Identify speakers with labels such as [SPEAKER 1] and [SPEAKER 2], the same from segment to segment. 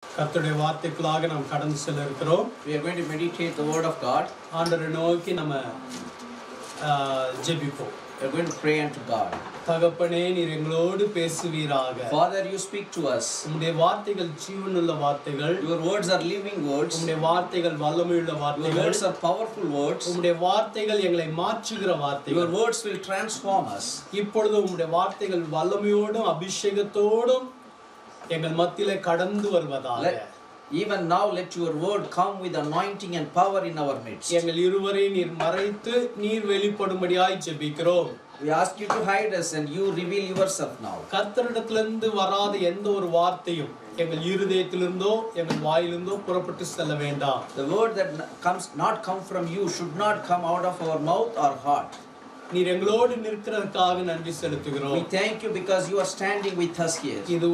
[SPEAKER 1] கர்த்தருடைய வார்த்தைக்குள்ளாக நாம் கடந்து செல்ல இருக்கிறோம்.
[SPEAKER 2] We are going to meditate the word of God.
[SPEAKER 1] ஆண்டவரை நோக்கி நம்ம ஜெபிப்போம்.
[SPEAKER 2] We are going to pray unto God.
[SPEAKER 1] தகப்பனே, நீர் எங்களோடு பேசுவீராக.
[SPEAKER 2] Father, you speak to us.
[SPEAKER 1] உம்முடைய வார்த்தைகள் ஜீவனுள்ள வார்த்தைகள்.
[SPEAKER 2] Your words are living words.
[SPEAKER 1] உம்முடைய வார்த்தைகள் வல்லமையுள்ள
[SPEAKER 2] Your
[SPEAKER 1] வார்த்தைகள்.
[SPEAKER 2] words are powerful words.
[SPEAKER 1] உம்முடைய வார்த்தைகள் எங்களை மாற்றுகிற வார்த்தைகள்.
[SPEAKER 2] Your words will transform us.
[SPEAKER 1] இப்பொழுது உம்முடைய வார்த்தைகள் வல்லமையோடும் அபிஷேகத்தோடும் எங்கள் மத்தியிலே கடந்து வருவதாக.
[SPEAKER 2] Even now let your word come with anointing and power in our midst.
[SPEAKER 1] எங்கள் இருவரை நீர் மறைத்து நீர் வெளிப்படும்படியாய் ஜெபிக்கிறோம்.
[SPEAKER 2] We ask you to hide us and you reveal yourself now.
[SPEAKER 1] கர்த்தரிடத்திலிருந்து வராத எந்த ஒரு வார்த்தையும் எங்கள் இருதயத்திலிருந்தோ எங்கள் வாயிலிருந்தோ புறப்பட்டு செல்ல வேண்டாம்.
[SPEAKER 2] The word that comes not come from you should not come out of our mouth or heart.
[SPEAKER 1] நீர் எங்களோடு நிற்கிறதற்காக நன்றி செலுத்துகிறோம்.
[SPEAKER 2] We thank you because you are standing with us here.
[SPEAKER 1] இது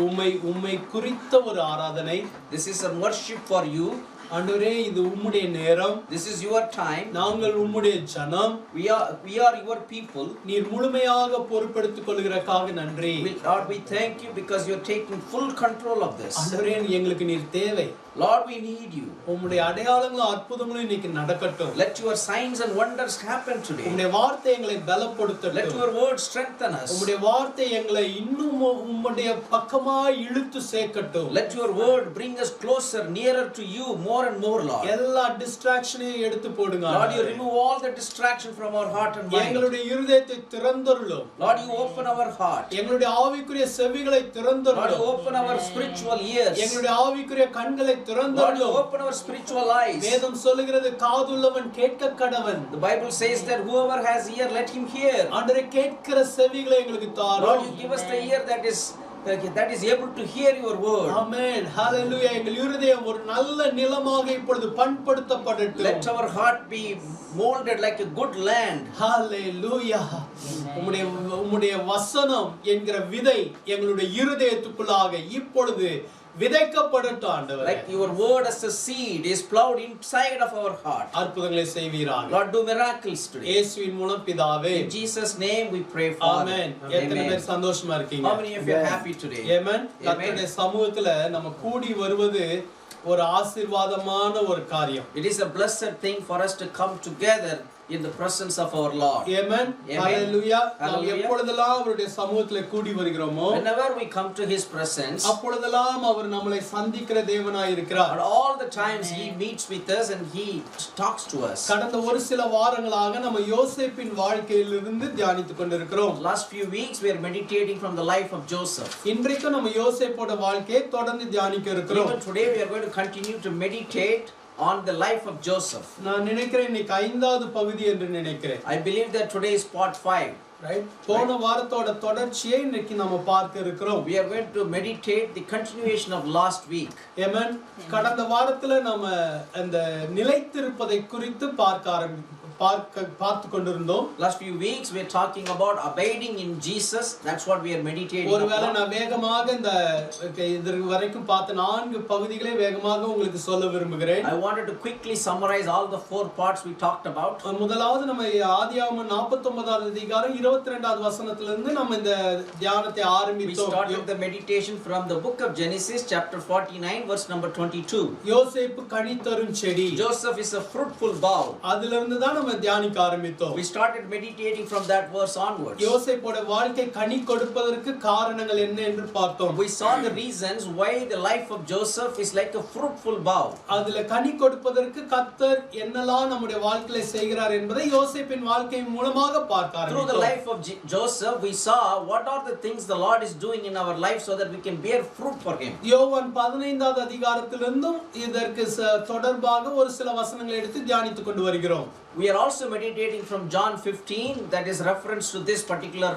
[SPEAKER 1] உம்மை குறித்த ஒரு ஆராதனை.
[SPEAKER 2] This is a worship for you.
[SPEAKER 1] ஆண்டவரே, இது உம்முடைய நேரம்.
[SPEAKER 2] This is your time.
[SPEAKER 1] நாங்கள் உம்முடைய ஜனம்.
[SPEAKER 2] We are your people.
[SPEAKER 1] நீர் முழுமையாக பொறுப்பெடுத்துக் கொள்கிறதற்காக நன்றி.
[SPEAKER 2] Lord, we thank you because you are taking full control of this.
[SPEAKER 1] ஆண்டவரே, எங்களுக்கு நீர் தேவை.
[SPEAKER 2] Lord, we need you.
[SPEAKER 1] உம்முடைய அடையாளங்களும் அற்புதங்களும் இன்னைக்கு நடக்கட்டும்.
[SPEAKER 2] Let your signs and wonders happen today.
[SPEAKER 1] உம்முடைய வார்த்தை எங்களை பலப்படுத்தட்டும்.
[SPEAKER 2] Let your word strengthen us.
[SPEAKER 1] உம்முடைய வார்த்தை எங்களை இன்னும் உம்முடைய பக்கமாய் இழுத்து சேர்க்கட்டும்.
[SPEAKER 2] Let your word bring us closer, nearer to you, more and more, Lord.
[SPEAKER 1] எல்லா டிஸ்ட்ராக்ஷனையும் எடுத்து போடுங்க.
[SPEAKER 2] Lord, you remove all the distraction from our heart and mind.
[SPEAKER 1] எங்களுடைய இருதயத்தை திறந்தருளும்.
[SPEAKER 2] Lord, you open our heart.
[SPEAKER 1] எங்களுடைய ஆவிக்குரிய செவிகளை
[SPEAKER 2] Lord,
[SPEAKER 1] திறந்தருளும்.
[SPEAKER 2] you open our spiritual ears.
[SPEAKER 1] எங்களுடைய ஆவிக்குரிய கண்களை
[SPEAKER 2] Lord, you
[SPEAKER 1] திறந்தருளும்.
[SPEAKER 2] open our spiritual eyes.
[SPEAKER 1] வேதம் சொல்லுகிறது, காதுள்ளவன் கேட்க கடவன்.
[SPEAKER 2] The Bible says that whoever has ear, let him hear.
[SPEAKER 1] ஆண்டவரே, கேட்கிற செவிகளை எங்களுக்கு
[SPEAKER 2] Lord,
[SPEAKER 1] தாரும்.
[SPEAKER 2] you give us the ear that is able to hear your word.
[SPEAKER 1] ஆமென். ஹalleluya. எங்கள் இருதயம் ஒரு நல்ல நிலமாக இப்பொழுது பண்படுத்தப்படட்டும்.
[SPEAKER 2] Let our heart be molded like a good land.
[SPEAKER 1] ஹalleluya. உம்முடைய வசனம் என்கிற விதை எங்களுடைய இருதயத்துக்குள்ளாக இப்பொழுது விதைக்கப்படட்டும் ஆண்டவரே.
[SPEAKER 2] Like your word as a seed is plowed inside of our heart.
[SPEAKER 1] அற்புதங்களை செய்வீராக.
[SPEAKER 2] Lord, do miracles today.
[SPEAKER 1] இயேசுவின் மூலம் பிதாவே.
[SPEAKER 2] In Jesus' name we pray, Father.
[SPEAKER 1] ஆமென். எத்தனை பேர் சந்தோஷமா இருக்கீங்க?
[SPEAKER 2] How many of you are happy today?
[SPEAKER 1] ஆமென். கர்த்தருடைய சமூகத்துல நம்ம கூடி வருவது ஒரு ஆசீர்வாதமான ஒரு காரியம்.
[SPEAKER 2] It is a blessed thing for us to come together in the presence of our Lord.
[SPEAKER 1] ஆமென். ஹalleluya. நாம் எப்பொழுதெல்லாம் அவருடைய சமூகத்திலே கூடி வருகிறோமோ,
[SPEAKER 2] whenever we come to his presence,
[SPEAKER 1] அப்பொழுதெல்லாம் அவர் நம்மை சந்திக்கிற தேவனாய் இருக்கிறார்.
[SPEAKER 2] and all the times he meets with us and he talks to us.
[SPEAKER 1] கடந்த ஒரு சில வாரங்களாக நம்ம யோசேப்பின் வாழ்க்கையிலிருந்து தியானித்துக் கொண்டிருக்கிறோம்.
[SPEAKER 2] Last few weeks we are meditating from the life of Joseph.
[SPEAKER 1] இன்றைக்கு நம்ம யோசேப்போட வாழ்க்கையை தொடர்ந்து தியானிக்க இருக்கிறோம்.
[SPEAKER 2] Even today we are going to continue to meditate on the life of Joseph.
[SPEAKER 1] நான் நினைக்கிறேன் இன்னைக்கு 5வது பகுதி என்று நினைக்கிறேன்.
[SPEAKER 2] I believe that today is part 5.
[SPEAKER 1] Right. போன வாரத்தோட தொடர்ச்சியை இன்னைக்கு நாம பார்க்க இருக்கிறோம்.
[SPEAKER 2] We are going to meditate the continuation of last week.
[SPEAKER 1] ஆமென். கடந்த வாரத்துல நம்ம அந்த நிலைத்திருப்பதை குறித்து பார்த்து கொண்டிருந்தோம்.
[SPEAKER 2] Last few weeks we are talking about abiding in Jesus. That's what we are meditating
[SPEAKER 1] ஒருவேளை
[SPEAKER 2] upon.
[SPEAKER 1] நான் வேகமாக இந்த இதற்கு வரைக்கும் பார்த்த 4 பகுதிகளை வேகமாக உங்களுக்கு சொல்ல விரும்புகிறேன்.
[SPEAKER 2] I wanted to quickly summarize all the 4 parts we talked about.
[SPEAKER 1] முதலாவது நம்ம ஆதியாகமம் 49வது அதிகாரம் 22வது வசனத்திலிருந்து நம்ம இந்த தியானத்தை
[SPEAKER 2] We
[SPEAKER 1] ஆரம்பித்தோம்.
[SPEAKER 2] started the meditation from the book of Genesis chapter 49 verse number 22.
[SPEAKER 1] யோசேப்பு கனி தரும் செடி.
[SPEAKER 2] Joseph is a fruitful bough.
[SPEAKER 1] அதிலிருந்து தான் நம்ம தியானிக்க ஆரம்பித்தோம்.
[SPEAKER 2] We started meditating from that verse onwards.
[SPEAKER 1] யோசேப்போட வாழ்க்கை கனி கொடுப்பதற்கு காரணங்கள் என்ன என்று பார்த்தோம்.
[SPEAKER 2] We saw the reasons why the life of Joseph is like a fruitful bough.
[SPEAKER 1] அதுல கனி கொடுப்பதற்கு கர்த்தர் என்னெல்லாம் நம்முடைய வாழ்க்கையில செய்கிறார் என்பதை யோசேப்பின் வாழ்க்கை மூலமாக பார்க்க
[SPEAKER 2] Through the
[SPEAKER 1] ஆரம்பித்தோம்.
[SPEAKER 2] life of Joseph we saw what are the things the Lord is doing in our life so that we can bear fruit for him.
[SPEAKER 1] யோவான் 15வது அதிகாரத்திலிருந்தும் இதற்கு தொடர்பாக ஒரு சில வசனங்களை எடுத்து தியானித்துக் கொண்டு வருகிறோம்.
[SPEAKER 2] We are also meditating from John 15 that is reference to this particular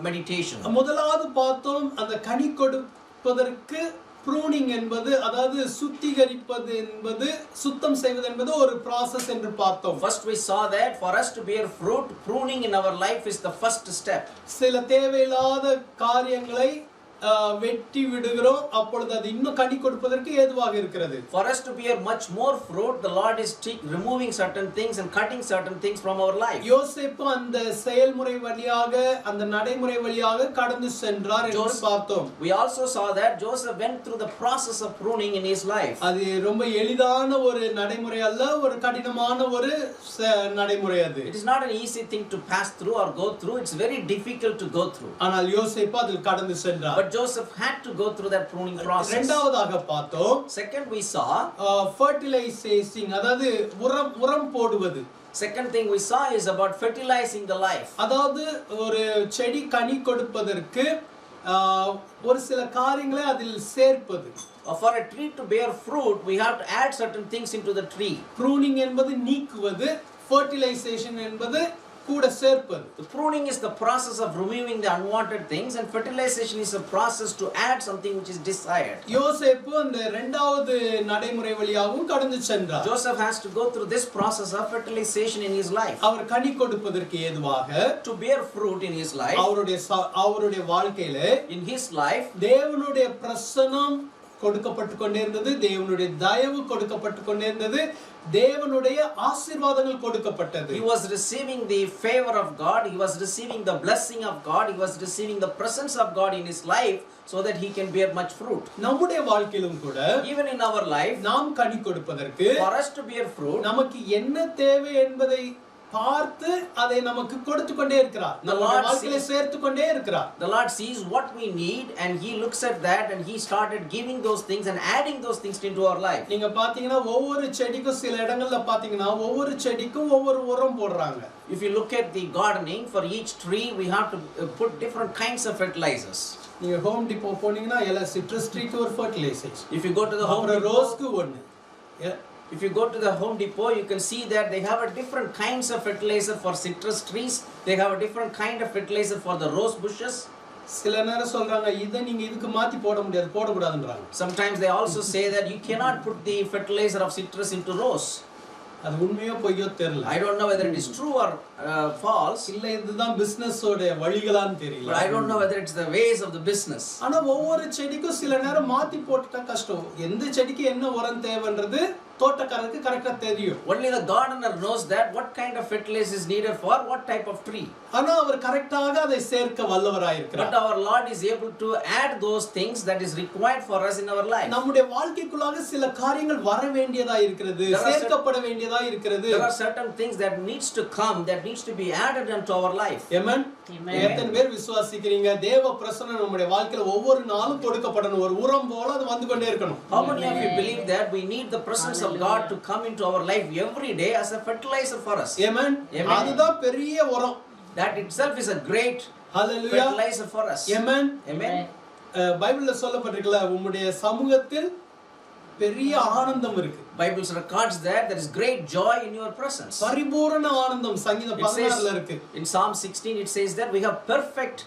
[SPEAKER 2] meditation.
[SPEAKER 1] முதலாவது பார்த்தோம், அந்த கனி கொடுப்பதற்கு ப்ரூனிங் என்பது, அதாவது சுத்திகரிப்பது என்பது, சுத்தம் செய்வது என்பது ஒரு process என்று பார்த்தோம்.
[SPEAKER 2] First we saw that for us to bear fruit, pruning in our life is the first step.
[SPEAKER 1] சில தேவையில்லாத காரியங்களை வெட்டி விடுகிறோம் அப்பொழுது அது இன்னும் கனி கொடுப்பதற்கு ஏதுவாக இருக்கிறது.
[SPEAKER 2] For us to bear much more fruit, the Lord is removing certain things and cutting certain things from our life.
[SPEAKER 1] யோசேப்பு அந்த செயல்முறை வழியாக அந்த நடைமுறை வழியாக கடந்து சென்றார் என்று பார்த்தோம்.
[SPEAKER 2] We also saw that Joseph went through the process of pruning in his life.
[SPEAKER 1] அது ரொம்ப எளிதான ஒரு நடைமுறை அல்ல, ஒரு கடினமான ஒரு நடைமுறை அது.
[SPEAKER 2] It is not an easy thing to pass through or go through. It's very difficult to go through.
[SPEAKER 1] ஆனால் யோசேப்பு அதில் கடந்து சென்றார்.
[SPEAKER 2] But Joseph had to go through that pruning process.
[SPEAKER 1] இரண்டாவதாக பார்த்தோம்.
[SPEAKER 2] Second we saw
[SPEAKER 1] fertilizing, அதாவது உரம் போடுவது.
[SPEAKER 2] Second thing we saw is about fertilizing the life.
[SPEAKER 1] அதாவது ஒரு செடி கனி கொடுப்பதற்கு ஒரு சில காரியங்களை அதில் சேர்ப்பது.
[SPEAKER 2] For a tree to bear fruit, we have to add certain things into the tree.
[SPEAKER 1] Pruning என்பது நீக்குவது, fertilization என்பது கூட சேர்ப்பது.
[SPEAKER 2] The pruning is the process of removing the unwanted things, and fertilization is a process to add something which is desired.
[SPEAKER 1] யோசேப்பு அந்த இரண்டாவது நடைமுறை வழியாகவும் கடந்து சென்றார்.
[SPEAKER 2] Joseph has to go through this process of fertilization in his life.
[SPEAKER 1] அவர் கனி கொடுப்பதற்கு ஏதுவாக,
[SPEAKER 2] to bear fruit in his life,
[SPEAKER 1] அவருடைய வாழ்க்கையிலே
[SPEAKER 2] in his life,
[SPEAKER 1] தேவனுடைய பிரசன்னம் கொடுக்கப்பட்டு கொண்டே இருந்தது, தேவனுடைய தயவு கொடுக்கப்பட்டு கொண்டே இருந்தது, தேவனுடைய ஆசீர்வாதங்கள் கொடுக்கப்பட்டது.
[SPEAKER 2] He was receiving the favor of God, he was receiving the blessing of God, he was receiving the presence of God in his life so that he can bear much fruit.
[SPEAKER 1] நம்முடைய வாழ்க்கையிலும் கூட,
[SPEAKER 2] even in our life,
[SPEAKER 1] நாம் கனி கொடுப்பதற்கு,
[SPEAKER 2] for us to bear fruit,
[SPEAKER 1] நமக்கு என்ன தேவை என்பதை பார்த்து அதை நமக்கு கொடுத்து கொண்டே இருக்கிறார். நம்முடைய வாழ்க்கையில சேர்த்து கொண்டே இருக்கிறார்.
[SPEAKER 2] The Lord sees what we need and he looks at that and he started giving those things and adding those things into our life.
[SPEAKER 1] நீங்க பாத்தீங்கன்னா ஒவ்வொரு செடிக்கும் சில இடங்கள்ல பாத்தீங்கன்னா ஒவ்வொரு செடிக்கும் ஒவ்வொரு உரம் போடுறாங்க.
[SPEAKER 2] If you look at the gardening, for each tree we have to put different kinds of fertilizers.
[SPEAKER 1] நீங்க ஹோம் டிப்போ போனீங்கன்னா எல்லா சிட்ரஸ் ட்ரீக்கு ஒரு fertiliser.
[SPEAKER 2] If you go to the home depot,
[SPEAKER 1] ரோஸ்க்கு ஒன்னு.
[SPEAKER 2] If you go to the Home Depot, you can see that they have a different kinds of fertilizer for citrus trees. They have a different kind of fertilizer for the rose bushes.
[SPEAKER 1] சில நேரம் சொல்றாங்க இத நீங்க இதுக்கு மாத்தி போட முடியாது, போட கூடாதுன்றாங்க.
[SPEAKER 2] Sometimes they also say that you cannot put the fertilizer of citrus into rose.
[SPEAKER 1] அது உண்மையோ பொய்யோ தெரியல.
[SPEAKER 2] I don't know whether it is true or false.
[SPEAKER 1] இல்ல இதுதான் பிசினஸ் ஓட வழிகளான்னு தெரியல.
[SPEAKER 2] But I don't know whether it's the ways of the business.
[SPEAKER 1] ஆனா ஒவ்வொரு செடிக்கும் சில நேரம் மாத்தி போட்டுட்டா கஷ்டம். எந்த செடிக்கு என்ன உரம் தேவைன்றது தோட்டக்காரருக்கு கரெக்ட்டா தெரியும்.
[SPEAKER 2] Only the gardener knows that what kind of fertilizer is needed for what type of tree.
[SPEAKER 1] ஆனா அவர் கரெக்ட்டாக அதை சேர்க்க வல்லவராய் இருக்கிறார்.
[SPEAKER 2] But our Lord is able to add those things that is required for us in our life.
[SPEAKER 1] நம்முடைய வாழ்க்கைக்குள்ளாக சில காரியங்கள் வர வேண்டியதா இருக்கிறது, சேர்க்கப்பட வேண்டியதா இருக்கிறது.
[SPEAKER 2] There are certain things that needs to come, that needs to be added into our life.
[SPEAKER 1] Amen. எத்தனை பேர் விசுவாசிக்கிறீங்க தேவ பிரசன்னம் நம்முடைய வாழ்க்கையில ஒவ்வொரு நாளும் கொடுக்கப்படணும், ஒரு உரம் போல அது வந்து கொண்டே இருக்கணும்.
[SPEAKER 2] How many of you believe that we need the presence of God to come into our life every day as a fertilizer for us?
[SPEAKER 1] Amen. அதுதான் பெரிய உரம்.
[SPEAKER 2] That itself is a great fertilizer for us.
[SPEAKER 1] Amen.
[SPEAKER 2] Amen.
[SPEAKER 1] பைபிள்ல சொல்லப்பட்டிருக்குல உம்முடைய சமூகத்தில் பெரிய ஆனந்தம் இருக்கு.
[SPEAKER 2] Bible records that there is great joy in your presence.
[SPEAKER 1] பரிபூரண ஆனந்தம் சங்கீதம் 16ல இருக்கு.
[SPEAKER 2] In Psalm 16 it says that we have perfect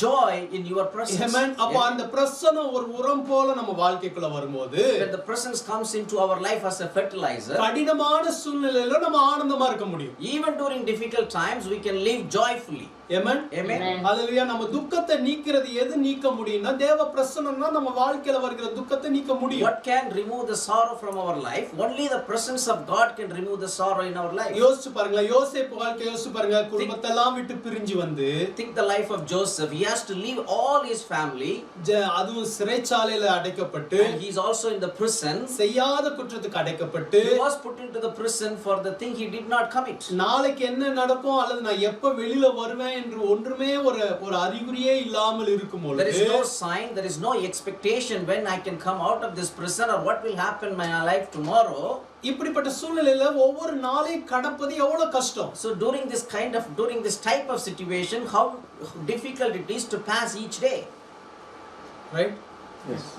[SPEAKER 2] joy in your presence.
[SPEAKER 1] Amen. அப்ப அந்த பிரசன்னம் ஒரு உரம் போல நம்ம வாழ்க்கைக்குள்ள வரும்போது,
[SPEAKER 2] when the presence comes into our life as a fertilizer,
[SPEAKER 1] கடினமான சூழ்நிலையில நம்ம ஆனந்தமா இருக்க முடியும்.
[SPEAKER 2] even during difficult times we can live joyfully.
[SPEAKER 1] Amen.
[SPEAKER 2] Amen.
[SPEAKER 1] ஹalleluya. நம்ம துக்கத்தை நீக்கிறது எது நீக்க முடியும்னா தேவ பிரசன்னம்னா நம்ம வாழ்க்கையில வருகிற துக்கத்தை நீக்க முடியும்.
[SPEAKER 2] What can remove the sorrow from our life? Only the presence of God can remove the sorrow in our life.
[SPEAKER 1] யோசிச்சு பாருங்க, யோசேப்பு வாழ்க்கை யோசிச்சு பாருங்க, குடும்பத்தை எல்லாம் விட்டு பிரிஞ்சு வந்து,
[SPEAKER 2] think the life of Joseph. He has to leave all his family.
[SPEAKER 1] அதுவும் சிறைச்சாலையில அடைக்கப்பட்டு,
[SPEAKER 2] and he is also in the prison.
[SPEAKER 1] செய்யாத குற்றத்துக்கு அடைக்கப்பட்டு,
[SPEAKER 2] he was put into the prison for the thing he did not commit.
[SPEAKER 1] நாளைக்கு என்ன நடக்கும் அல்லது நான் எப்ப வெளியில வருவேன் என்று ஒன்றுமே ஒரு அறிகுறியே இல்லாமல் இருக்கும்போது,
[SPEAKER 2] there is no sign, there is no expectation when I can come out of this prison or what will happen in my life tomorrow.
[SPEAKER 1] இப்படிப்பட்ட சூழ்நிலையில ஒவ்வொரு நாளையும் கடப்பது எவ்வளவு கஷ்டம்.
[SPEAKER 2] So during this type of situation, how difficult it is to pass each day.
[SPEAKER 1] Right?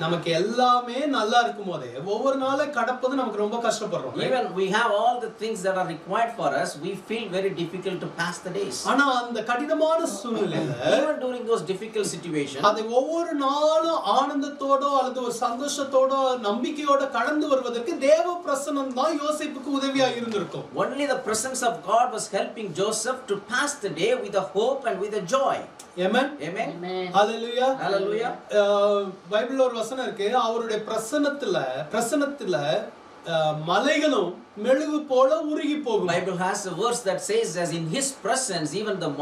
[SPEAKER 1] நமக்கு எல்லாமே நல்லா இருக்கும் போதே ஒவ்வொரு நாளை கடப்பது நமக்கு ரொம்ப கஷ்டப்படுறோம்.
[SPEAKER 2] Even we have all the things that are required for us, we feel very difficult to pass the days.
[SPEAKER 1] ஆனா அந்த கடினமான சூழ்நிலையில
[SPEAKER 2] Even during those difficult situations,
[SPEAKER 1] அதை ஒவ்வொரு நாளும் ஆனந்தத்தோட அல்லது ஒரு சந்தோஷத்தோட நம்பிக்கையோட கடந்து வருவதற்கு தேவ பிரசன்னம் தான் யோசேப்புக்கு உதவியா இருந்திருக்கும்.
[SPEAKER 2] only the presence of God was helping Joseph to pass the day with a hope and with a joy.
[SPEAKER 1] Amen.
[SPEAKER 2] Amen.
[SPEAKER 1] Hallelujah.
[SPEAKER 2] Hallelujah.
[SPEAKER 1] பைபிள்ல ஒரு வசனம் இருக்கு, அவருடைய பிரசன்னத்துல மலைகளும் மெழுகு போல உருகி போகும்.
[SPEAKER 2] Bible has a verse that says, as in his presence even the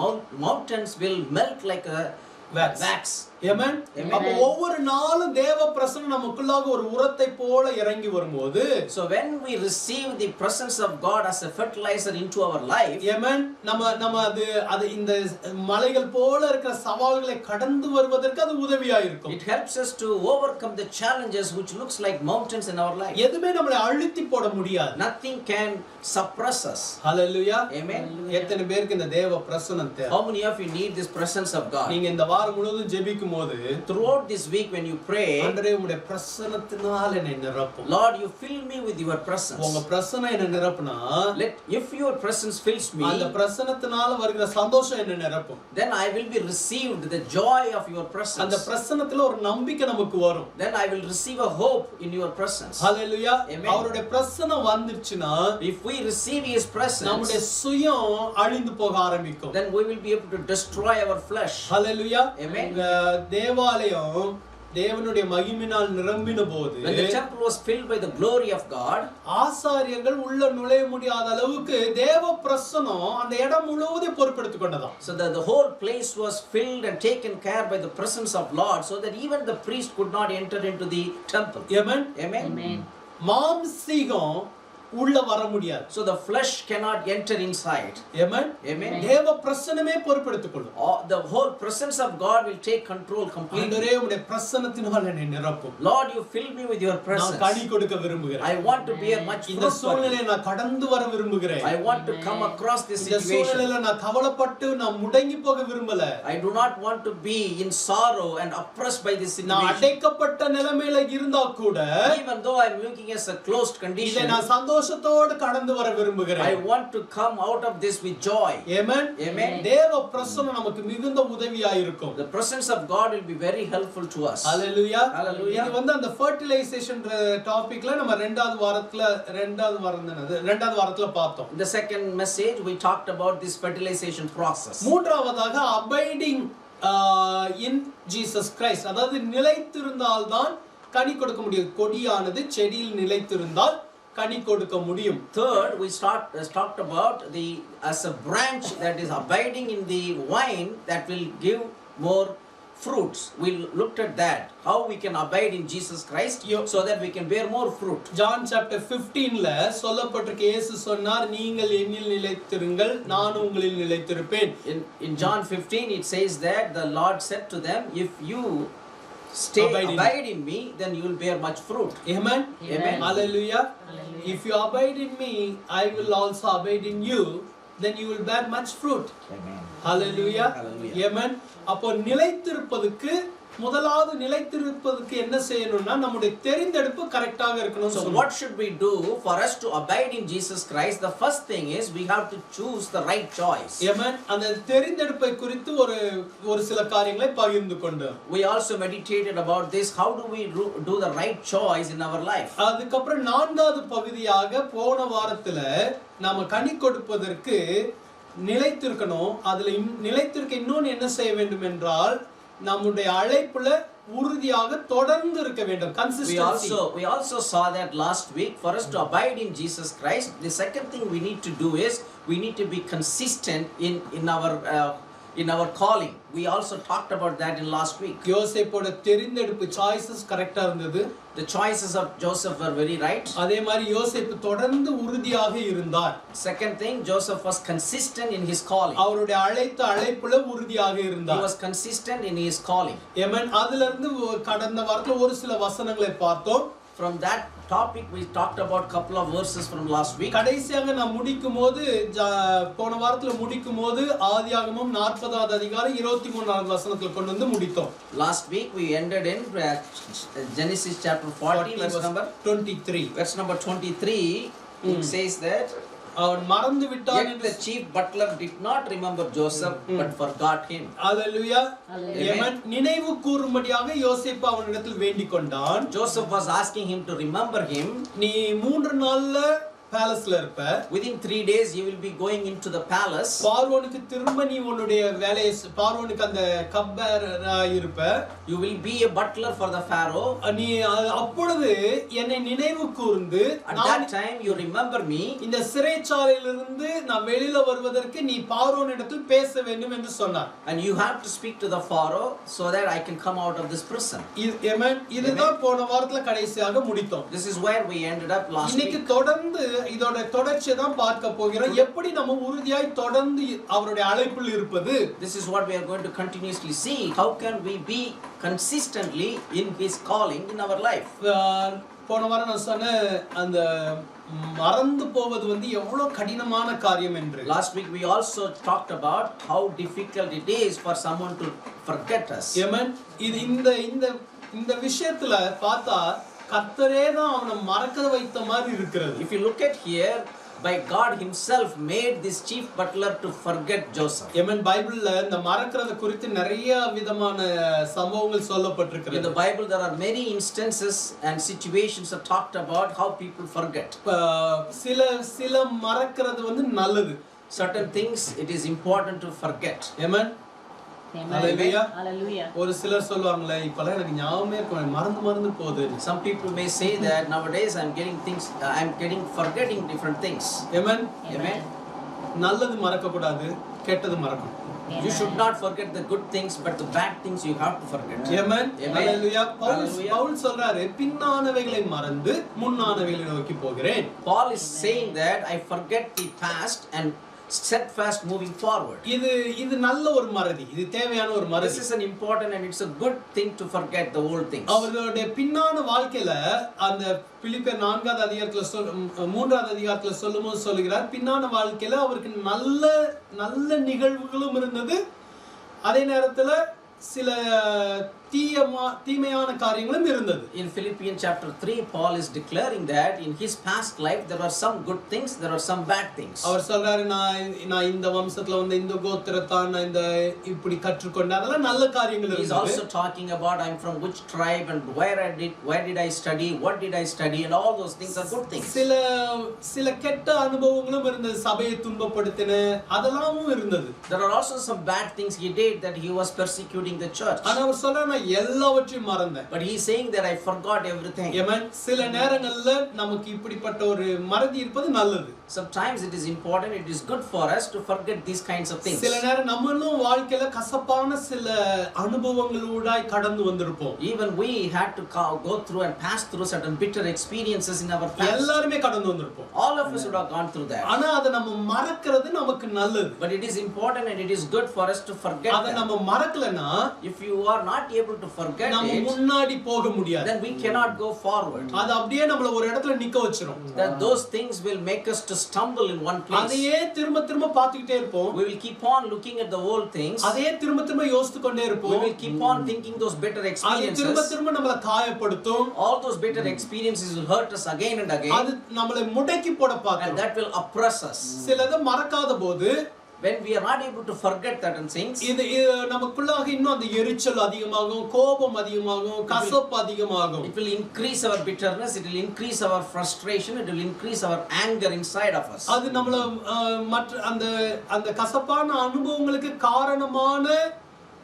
[SPEAKER 2] mountains will melt like a wax.
[SPEAKER 1] Amen. அப்ப ஒவ்வொரு நாளும் தேவ பிரசன்னம் நமக்குள்ளாக ஒரு உரத்தை போல இறங்கி வரும்போது,
[SPEAKER 2] so when we receive the presence of God as a fertilizer into our life,
[SPEAKER 1] amen, நம்ம அது இந்த மலைகள் போல இருக்கிற சவால்களை கடந்து வருவதற்கு அது உதவியா இருக்கும்.
[SPEAKER 2] it helps us to overcome the challenges which looks like mountains in our life.
[SPEAKER 1] எதுமே நம்மளை அழுத்தி போட முடியாது.
[SPEAKER 2] nothing can suppress us.
[SPEAKER 1] Hallelujah.
[SPEAKER 2] Amen.
[SPEAKER 1] எத்தனை பேருக்கு இந்த தேவ பிரசன்னம் தேவை?
[SPEAKER 2] how many of you need this presence of God?
[SPEAKER 1] நீங்க இந்த வாரம் முழுவதும் ஜெபிக்கும் போது,
[SPEAKER 2] throughout this week when you pray,
[SPEAKER 1] ஆண்டவரே உம்முடைய பிரசன்னத்தினால என்னை நிரப்பும்.
[SPEAKER 2] Lord, you fill me with your presence.
[SPEAKER 1] உங்க பிரசன்னம் என்னை நிரப்புனா,
[SPEAKER 2] if your presence fills me,
[SPEAKER 1] அந்த பிரசன்னத்தினால வருகிற சந்தோஷம் என்னை நிரப்பும்.
[SPEAKER 2] then I will be received the joy of your presence.
[SPEAKER 1] அந்த பிரசன்னத்துல ஒரு நம்பிக்கை நமக்கு வரும்.
[SPEAKER 2] then I will receive a hope in your presence.
[SPEAKER 1] Hallelujah.
[SPEAKER 2] Amen.
[SPEAKER 1] அவருடைய பிரசன்னம் வந்துச்சுனா,
[SPEAKER 2] if we receive his presence,
[SPEAKER 1] நம்முடைய சுயம் அழிந்து போக ஆரம்பிக்கும்.
[SPEAKER 2] then we will be able to destroy our flesh.
[SPEAKER 1] Hallelujah.
[SPEAKER 2] Amen.
[SPEAKER 1] தேவாலயம் தேவனுடைய மகிமையினால் நிரம்பின போது,
[SPEAKER 2] when the temple was filled by the glory of God,
[SPEAKER 1] ஆசாரியர்கள் உள்ள நுழைய முடியாத அளவுக்கு தேவ பிரசன்னம் அந்த இடம் முழுவதும் பொறுப்பெடுத்துக் கொண்டதாம்.
[SPEAKER 2] so that the whole place was filled and taken care by the presence of Lord, so that even the priest could not enter into the temple.
[SPEAKER 1] Amen.
[SPEAKER 2] Amen.
[SPEAKER 1] மாம்சீகம் உள்ள வர முடியாது.
[SPEAKER 2] so the flesh cannot enter inside.
[SPEAKER 1] Amen.
[SPEAKER 2] Amen.
[SPEAKER 1] தேவ பிரசன்னமே பொறுப்பெடுத்துக் கொள்ளும்.
[SPEAKER 2] the whole presence of God will take control completely.
[SPEAKER 1] ஆண்டவரே உம்முடைய பிரசன்னத்தினால் என்னை நிரப்பும்.
[SPEAKER 2] Lord, you fill me with your presence.
[SPEAKER 1] நான் கனி கொடுக்க விரும்புகிறேன்.
[SPEAKER 2] I want to bear much
[SPEAKER 1] இந்த
[SPEAKER 2] fruit.
[SPEAKER 1] சூழ்நிலையை நான் கடந்து வர விரும்புகிறேன்.
[SPEAKER 2] I want to come across this
[SPEAKER 1] இந்த
[SPEAKER 2] situation.
[SPEAKER 1] சூழ்நிலையில நான் கவலைப்பட்டு நான் முடங்கி போக விரும்பல.
[SPEAKER 2] I do not want to be in sorrow and oppressed by this
[SPEAKER 1] நான்
[SPEAKER 2] situation.
[SPEAKER 1] அடைக்கப்பட்ட நிலைமையில இருந்தா கூட,
[SPEAKER 2] even though I am looking as a closed condition,
[SPEAKER 1] இதை நான் சந்தோஷத்தோட கடந்து வர விரும்புகிறேன்.
[SPEAKER 2] I want to come out of this with joy.
[SPEAKER 1] Amen.
[SPEAKER 2] Amen.
[SPEAKER 1] தேவ பிரசன்னம் நமக்கு மிகுந்த உதவியா இருக்கும்.
[SPEAKER 2] The presence of God will be very helpful to us.
[SPEAKER 1] Hallelujah.
[SPEAKER 2] Hallelujah.
[SPEAKER 1] இது வந்து அந்த fertilization டாபிக்ல நம்ம ரெண்டாவது வாரத்துல பார்த்தோம்.
[SPEAKER 2] In the second message we talked about this fertilization process.
[SPEAKER 1] மூன்றாவதாக abiding in Jesus Christ, அதாவது நிலைத்திருந்தால் தான் கனி கொடுக்க முடியும். கொடியானது செடியில் நிலைத்திருந்தால் கனி கொடுக்க முடியும்.
[SPEAKER 2] Third, we talked about the as a branch that is abiding in the vine that will give more fruits. We looked at that, how we can abide in Jesus Christ so that we can bear more fruit.
[SPEAKER 1] John chapter 15ல சொல்லப்பட்டிருக்கு, இயேசு சொன்னார், நீங்கள் என்னில் நிலைத்திருங்கள், நான் உங்களில் நிலைத்திருப்பேன்.
[SPEAKER 2] In John 15 it says that the Lord said to them, if you abide in me, then you will bear much fruit.
[SPEAKER 1] Amen.
[SPEAKER 2] Amen.
[SPEAKER 1] Hallelujah. If you abide in me, I will also abide in you, then you will bear much fruit.
[SPEAKER 2] Amen.
[SPEAKER 1] Hallelujah.
[SPEAKER 2] Hallelujah.
[SPEAKER 1] Amen. அப்போ நிலைத்திருப்பதற்கு முதலாவது நிலைத்திருப்பதற்கு என்ன செய்யணும்னா நம்முடைய தெரிந்தெடுப்பு கரெக்ட்டாக இருக்கணும்.
[SPEAKER 2] So what should we do for us to abide in Jesus Christ? The first thing is we have to choose the right choice.
[SPEAKER 1] Amen. அந்த தெரிந்தெடுப்பை குறித்து ஒரு சில காரியங்களை பகிர்ந்து கொண்டோம்.
[SPEAKER 2] We also meditated about this, how do we do the right choice in our life?
[SPEAKER 1] அதுக்கு அப்புறம் நான்காவது பகுதியாக போன வாரத்துல நாம கனி கொடுப்பதற்கு நிலைத்திருக்கணும். அதுல நிலைத்திருக்க இன்னொன்னு என்ன செய்ய வேண்டும் என்றால் நம்முடைய அழைப்புல உறுதியாக தொடர்ந்து இருக்க வேண்டும். Consistency.
[SPEAKER 2] We also saw that last week. For us to abide in Jesus Christ, the second thing we need to do is we need to be consistent in our calling. We also talked about that in last week.
[SPEAKER 1] யோசேப்போட தெரிந்தெடுப்பு choices கரெக்ட்டா இருந்தது.
[SPEAKER 2] The choices of Joseph were very right.
[SPEAKER 1] அதே மாதிரி யோசேப்பு தொடர்ந்து உறுதியாக இருந்தார்.
[SPEAKER 2] Second thing, Joseph was consistent in his calling.
[SPEAKER 1] அவருடைய அழைப்புல உறுதியாக இருந்தார்.
[SPEAKER 2] He was consistent in his calling.
[SPEAKER 1] Amen. அதிலிருந்து கடந்த வாரத்துல ஒரு சில வசனங்களை பார்த்தோம்.
[SPEAKER 2] from that topic we talked about couple of verses from last week.
[SPEAKER 1] கடைசியாக நாம் முடிக்கும்போது போன வாரத்துல முடிக்கும்போது ஆதியாகமம் 40வது அதிகாரம் 23வது வசனத்துல கொண்டு வந்து முடித்தோம்.
[SPEAKER 2] Last week we ended in Genesis chapter 40 verse number
[SPEAKER 1] 23.
[SPEAKER 2] Verse number 23 it says that
[SPEAKER 1] அவன் மறந்து விட்டான்
[SPEAKER 2] yet the chief butler did not remember Joseph but forgot him.
[SPEAKER 1] ஹalleluya. ஆமென். நினைவு கூறும்படியாக யோசேப்பு அவனிடத்தில் வேண்டிக் கொண்டான்.
[SPEAKER 2] Joseph was asking him to remember him.
[SPEAKER 1] நீ 3 நாள்ல பேலஸ்ல இருப்ப.
[SPEAKER 2] Within 3 days you will be going into the palace.
[SPEAKER 1] பார்வோனுக்கு திரும்ப நீ உன்னுடைய வேலையை பார்வோனுக்கு அந்த கப்பரா இருப்ப.
[SPEAKER 2] You will be a butler for the pharaoh.
[SPEAKER 1] நீ அப்பொழுது என்னை நினைவு கூர்ந்து
[SPEAKER 2] at that time you remember me.
[SPEAKER 1] இந்த சிறைச்சாலையிலிருந்து நான் வெளியில வருவதற்கு நீ பார்வோனிடத்தில் பேச வேண்டும் என்று சொன்னார்.
[SPEAKER 2] And you have to speak to the pharaoh so that I can come out of this prison.
[SPEAKER 1] ஆமென். இதுதான் போன வாரத்துல கடைசியாக முடித்தோம்.
[SPEAKER 2] This is where we ended up last week.
[SPEAKER 1] இன்னைக்கு தொடர்ந்து இதோட தொடர்ச்சியை தான் பார்க்க போகிறோம். எப்படி நம்ம உறுதியாய் தொடர்ந்து அவருடைய அழைப்பில் இருப்பது.
[SPEAKER 2] This is what we are going to continuously see. How can we be consistently in his calling in our life?
[SPEAKER 1] போன வாரம் நான் சொன்ன அந்த மறந்து போவது வந்து எவ்வளவு கடினமான காரியம் என்று.
[SPEAKER 2] Last week we also talked about how difficult it is for someone to forget us.
[SPEAKER 1] ஆமென். இது இந்த விஷயத்துல பார்த்தா கர்த்தரே தான் அவனை மறக்க வைத்த மாதிரி இருக்கிறது.
[SPEAKER 2] If you look at here, by God himself made this chief butler to forget Joseph.
[SPEAKER 1] ஆமென். பைபிள்ல இந்த மறக்கிறது குறித்து நிறைய விதமான சம்பவங்கள் சொல்லப்பட்டிருக்கிறது.
[SPEAKER 2] In the Bible there are many instances and situations that talked about how people forget.
[SPEAKER 1] சில மறக்கிறது வந்து நல்லது.
[SPEAKER 2] Certain things it is important to forget.
[SPEAKER 1] Amen.
[SPEAKER 3] Hallelujah.
[SPEAKER 1] ஒரு சிலர் சொல்வாங்களே இப்பலாம் எனக்கு ஞாபகமே மறந்து போகுது.
[SPEAKER 2] Some people may say that nowadays I'm getting forgetting different things.
[SPEAKER 1] Amen.
[SPEAKER 2] Amen.
[SPEAKER 1] நல்லது மறக்க கூடாது, கெட்டது மறக்கணும்.
[SPEAKER 2] You should not forget the good things but the bad things you have to forget.
[SPEAKER 1] Amen. Hallelujah.
[SPEAKER 2] Hallelujah.
[SPEAKER 1] Pavul சொல்றாரு பின்னானவைகளை மறந்து முன்னானவைகளை நோக்கி போகிறேன்.
[SPEAKER 2] Paul is saying that I forget the past and steadfast moving forward.
[SPEAKER 1] இது நல்ல ஒரு மறதி. இது தேவையான ஒரு மறதி.
[SPEAKER 2] This is an important and it's a good thing to forget the old things.
[SPEAKER 1] அவர்களுடைய பின்னான வாழ்க்கையில அந்த பிலிப்பியர் 4வது அதிகாரத்துல 3வது அதிகாரத்துல சொல்லும்போது சொல்கிறார் பின்னான வாழ்க்கையில அவருக்கு நல்ல நிகழ்வுகளும் இருந்தது. அதே நேரத்துல சில தீமையான காரியங்களும் இருந்தது.
[SPEAKER 2] In Philippians chapter 3 Paul is declaring that in his past life there were some good things, there were some bad things.
[SPEAKER 1] அவர் சொல்றாரு நான் இந்த வம்சத்துல வந்து இந்த கோத்திரத்தான் நான் இந்த இப்படி கற்றுக்கொண்டேன் அதெல்லாம் நல்ல காரியங்கள்
[SPEAKER 2] He is
[SPEAKER 1] இருந்தது.
[SPEAKER 2] also talking about I'm from which tribe and where did I study, what did I study, and all those things are good things.
[SPEAKER 1] சில கெட்ட அனுபவங்களும் இருந்தது. சபையை துன்பப்படுத்தின அதெல்லாமும் இருந்தது.
[SPEAKER 2] There are also some bad things he did, that he was persecuting the church.
[SPEAKER 1] ஆனா அவர் சொல்றாரு நான் எல்லாவற்றையும் மறந்தேன்.
[SPEAKER 2] But he is saying that I forgot everything.
[SPEAKER 1] Amen. சில நேரங்கள்ல நமக்கு இப்படிப்பட்ட ஒரு மறதி இருப்பது நல்லது.
[SPEAKER 2] Sometimes it is important, it is good for us to forget these kinds of things.
[SPEAKER 1] சில நேரம் நம்மளும் வாழ்க்கையில கசப்பான சில அனுபவங்களூடாய் கடந்து வந்திருப்போம்.
[SPEAKER 2] Even we had to go through and pass through certain bitter experiences in our past.
[SPEAKER 1] எல்லாரும் கடந்து வந்திருப்போம்.
[SPEAKER 2] All of us would have gone through that.
[SPEAKER 1] ஆனா அத நம்ம மறக்கிறது நமக்கு நல்லது.
[SPEAKER 2] But it is important and it is good for us to forget
[SPEAKER 1] அத
[SPEAKER 2] that.
[SPEAKER 1] நம்ம மறக்கலனா
[SPEAKER 2] If you are not able to forget
[SPEAKER 1] நம்ம
[SPEAKER 2] it,
[SPEAKER 1] முன்னாடி போக முடியாது.
[SPEAKER 2] then we cannot go forward.
[SPEAKER 1] அது அப்படியே நம்மள ஒரு இடத்துல நிக்க வச்சிரும்.
[SPEAKER 2] That those things will make us to stumble in one place.
[SPEAKER 1] அதையே திரும்ப பார்த்துக்கிட்டே இருப்போம்.
[SPEAKER 2] We will keep on looking at the old things.
[SPEAKER 1] அதையே திரும்ப யோசித்து கொண்டே
[SPEAKER 2] We
[SPEAKER 1] இருப்போம்.
[SPEAKER 2] will keep on thinking those bitter
[SPEAKER 1] அது
[SPEAKER 2] experiences.
[SPEAKER 1] திரும்ப நம்மள காயப்படுத்தும்.
[SPEAKER 2] All those bitter experiences will hurt us again and again.
[SPEAKER 1] அது நம்மளை முடக்கி போட
[SPEAKER 2] And
[SPEAKER 1] பார்க்கும்.
[SPEAKER 2] that will oppress us.
[SPEAKER 1] சிலது மறக்காத போது
[SPEAKER 2] When we are not able to forget certain things,
[SPEAKER 1] இது நமக்குள்ளாக இன்னும் அந்த எரிச்சல் அதிகமாகும், கோபம் அதிகமாகும், கசப்பு அதிகமாகும்.
[SPEAKER 2] it will increase our bitterness, it will increase our frustration, it will increase our anger inside of us.
[SPEAKER 1] அது நம்மள மற்ற அந்த கசப்பான அனுபவங்களுக்கு காரணமான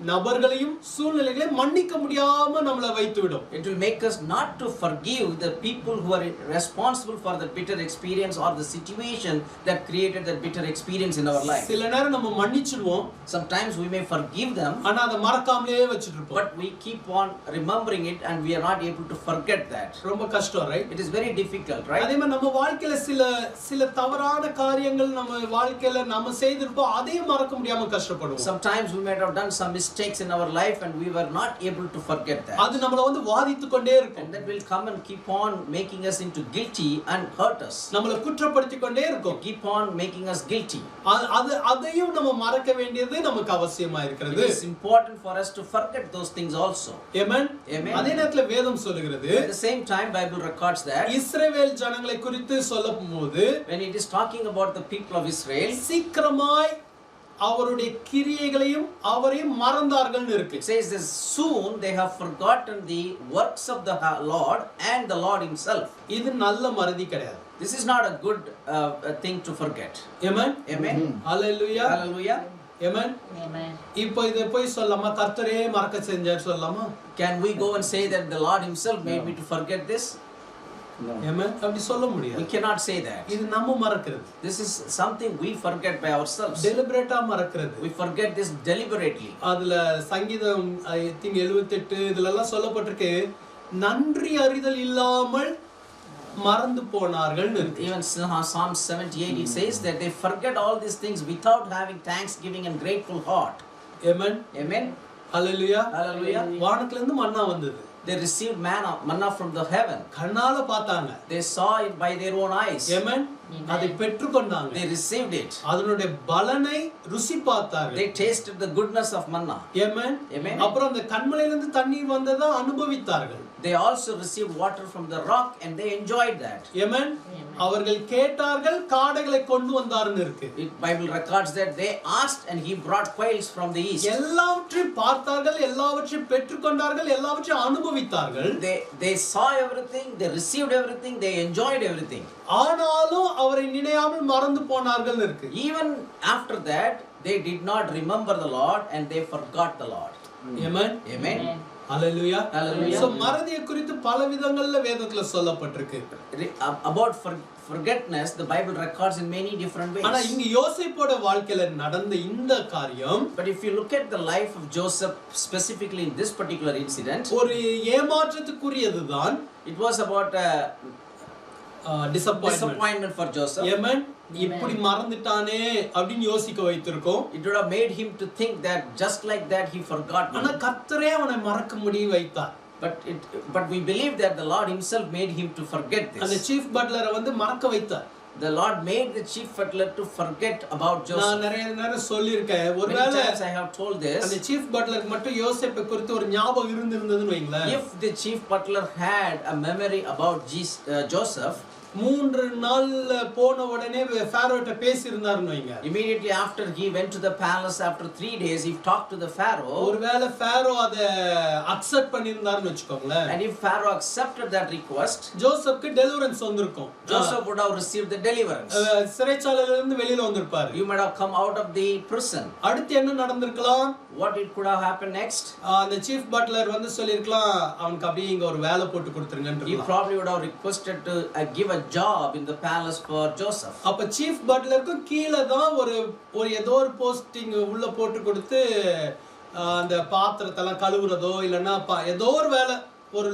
[SPEAKER 1] நபர்களையும் சூழ்நிலைகளையும் மன்னிக்க முடியாம நம்மளை வைத்து விடும்.
[SPEAKER 2] It will make us not to forgive the people who are responsible for the bitter experience or the situation that created that bitter experience in our life.
[SPEAKER 1] சில நேரம் நம்ம மன்னிச்சிடுவோம்.
[SPEAKER 2] Sometimes we may forgive them,
[SPEAKER 1] ஆனா அதை மறக்காமலே வச்சிட்டு இருப்போம்.
[SPEAKER 2] but we keep on remembering it and we are not able to forget that.
[SPEAKER 1] ரொம்ப கஷ்டம், right?
[SPEAKER 2] It is very difficult, right?
[SPEAKER 1] அதே மாதிரி நம்ம வாழ்க்கையில சில தவறான காரியங்கள் நம்ம வாழ்க்கையில நாம செய்திருப்போம், அதையும் மறக்க முடியாம கஷ்டப்படுவோம்.
[SPEAKER 2] Sometimes we might have done some mistakes mistakes in our life and we were not able to forget that.
[SPEAKER 1] அது நம்மள வந்து வாதித்துக் கொண்டே இருக்கும்.
[SPEAKER 2] And that will come and keep on making us into guilty and hurt us.
[SPEAKER 1] நம்மள குற்றப்படுத்திக் கொண்டே இருக்கும்.
[SPEAKER 2] Keep on making us guilty.
[SPEAKER 1] அதையும் நம்ம மறக்க வேண்டியது நமக்கு அவசியமா இருக்கிறது.
[SPEAKER 2] It is important for us to forget those things also.
[SPEAKER 1] Amen.
[SPEAKER 2] Amen.
[SPEAKER 1] அதே நேரத்துல வேதம் சொல்லுகிறது,
[SPEAKER 2] At the same time Bible records that
[SPEAKER 1] இஸ்ரவேல் ஜனங்களை குறித்து சொல்லும்போது
[SPEAKER 2] when it is talking about the people of Israel,
[SPEAKER 1] சீக்கிரமாய் அவருடைய கிரியைகளையும் அவரையும் மறந்தார்கள்னு இருக்கு.
[SPEAKER 2] it says this, soon they have forgotten the works of the Lord and the Lord himself.
[SPEAKER 1] இது நல்ல மறதி கிடையாது.
[SPEAKER 2] This is not a good thing to forget.
[SPEAKER 1] Amen.
[SPEAKER 2] Amen.
[SPEAKER 1] Hallelujah.
[SPEAKER 2] Hallelujah.
[SPEAKER 1] Amen.
[SPEAKER 3] Amen.
[SPEAKER 1] இப்போ இதை போய் சொல்லாமா, கர்த்தரே மறக்க செஞ்சார் சொல்லலாமா?
[SPEAKER 2] Can we go and say that the Lord himself made me to forget this?
[SPEAKER 1] Amen. அப்படி சொல்ல
[SPEAKER 2] We
[SPEAKER 1] முடியாது.
[SPEAKER 2] cannot say that.
[SPEAKER 1] இது நம்ம மறக்கிறது.
[SPEAKER 2] This is something we forget by ourselves.
[SPEAKER 1] டெலிபரேட்டா மறக்கிறது.
[SPEAKER 2] We forget this deliberately.
[SPEAKER 1] அதுல சங்கீதம் I think 78 இதுல எல்லாம் சொல்லப்பட்டிருக்கு, நன்றி அறிதல் இல்லாமல் மறந்து போனார்கள்னு இருக்கு.
[SPEAKER 2] Even Psalm 78 it says that they forget all these things without having thanksgiving and grateful heart.
[SPEAKER 1] Amen.
[SPEAKER 2] Amen.
[SPEAKER 1] Hallelujah.
[SPEAKER 2] Hallelujah.
[SPEAKER 1] வானத்துல இருந்து மன்னா வந்தது.
[SPEAKER 2] They received manna from the heaven.
[SPEAKER 1] கண்ணால பார்த்தாங்க.
[SPEAKER 2] They saw it by their own eyes.
[SPEAKER 1] Amen. அதை பெற்றுக்கொண்டாங்க.
[SPEAKER 2] They received it.
[SPEAKER 1] அதனுடைய பலனை ருசி பார்த்தார்கள்.
[SPEAKER 2] They tasted the goodness of manna.
[SPEAKER 1] Amen.
[SPEAKER 2] Amen.
[SPEAKER 1] அப்புறம் அந்த கண்மலையில இருந்து தண்ணீர் வந்ததை அனுபவித்தார்கள்.
[SPEAKER 2] They also received water from the rock and they enjoyed that.
[SPEAKER 1] Amen. அவர்கள் கேட்டார்கள், காடைகளை கொண்டு வந்தார்னு இருக்கு.
[SPEAKER 2] Bible records that they asked and he brought quails from the east.
[SPEAKER 1] எல்லாவற்றையும் பார்த்தார்கள், எல்லாவற்றையும் பெற்றுக்கொண்டார்கள், எல்லாவற்றையும் அனுபவித்தார்கள்.
[SPEAKER 2] They saw everything, they received everything, they enjoyed everything.
[SPEAKER 1] ஆனாலும் அவரை நினையாமல் மறந்து போனார்கள் இருக்கு.
[SPEAKER 2] Even after that they did not remember the Lord and they forgot the Lord.
[SPEAKER 1] Amen.
[SPEAKER 2] Amen.
[SPEAKER 1] Hallelujah.
[SPEAKER 2] Hallelujah.
[SPEAKER 1] So மறதியை குறித்து பல விதங்கள்ல வேதத்துல சொல்லப்பட்டிருக்கு.
[SPEAKER 2] About forgetfulness the Bible records in many different ways.
[SPEAKER 1] ஆனா இங்க யோசேப்போட வாழ்க்கையில நடந்த இந்த காரியம்,
[SPEAKER 2] But if you look at the life of Joseph specifically in this particular incident,
[SPEAKER 1] ஒரு ஏமாற்றத்துக்குரியதுதான்.
[SPEAKER 2] it was about disappointment for Joseph.
[SPEAKER 1] Amen. இப்படி மறந்துட்டானே அப்படினு யோசிக்க வைத்திருக்கோம்.
[SPEAKER 2] It would have made him to think that just like that he forgot me.
[SPEAKER 1] ஆனா கர்த்தரே அவனை மறக்க முடிய வைத்தார்.
[SPEAKER 2] But we believe that the Lord himself made him to forget
[SPEAKER 1] அந்த
[SPEAKER 2] this.
[SPEAKER 1] சீஃப் பட்லரை வந்து மறக்க வைத்தார்.
[SPEAKER 2] The Lord made the chief butler to forget about Joseph.
[SPEAKER 1] நான் நிறைய நேரம் சொல்லிருக்கேன்,
[SPEAKER 2] Many
[SPEAKER 1] ஒருவேளை
[SPEAKER 2] times I have told
[SPEAKER 1] அந்த
[SPEAKER 2] this.
[SPEAKER 1] சீஃப் பட்லருக்கு மட்டும் யோசேப்பை குறித்து ஒரு ஞாபகம் இருந்திருந்ததுன்னு வைங்களேன்,
[SPEAKER 2] If the chief butler had a memory about Joseph,
[SPEAKER 1] 3 நாள்ல போன உடனே ஃபாரோட்ட பேசி இருந்தாருன்னு வைங்க,
[SPEAKER 2] immediately after he went to the palace, after 3 days he talked to the Pharaoh,
[SPEAKER 1] ஒருவேளை ஃபாரோ அத அக்செப்ட் பண்ணிருந்தாருன்னு வெச்சுக்கோங்களேன்,
[SPEAKER 2] and if Pharaoh accepted that request,
[SPEAKER 1] ஜோசப்க்கு டெலிவரன்ஸ் வந்திருக்கும்.
[SPEAKER 2] Joseph would have received the deliverance.
[SPEAKER 1] சிறைச்சாலையில இருந்து வெளியில வந்திருப்பாரு.
[SPEAKER 2] You might have come out of the prison.
[SPEAKER 1] அடுத்து என்ன நடந்திருக்கலாம்?
[SPEAKER 2] What it could have happened next?
[SPEAKER 1] அந்த சீஃப் பட்லர் வந்து சொல்லிருக்கலாம், அவனுக்கு அப்படியே இங்க ஒரு வேலை போட்டு கொடுத்துருங்கன்னு.
[SPEAKER 2] He probably would have requested to give a job in the palace for Joseph.
[SPEAKER 1] அப்ப சீஃப் பட்லருக்கு கீழ தான் ஒரு ஏதோ ஒரு போஸ்டிங் உள்ள போட்டு கொடுத்து அந்த பாத்திரத்தெல்லாம் கழுவுறதோ இல்லனா ஏதோ ஒரு வேலை ஒரு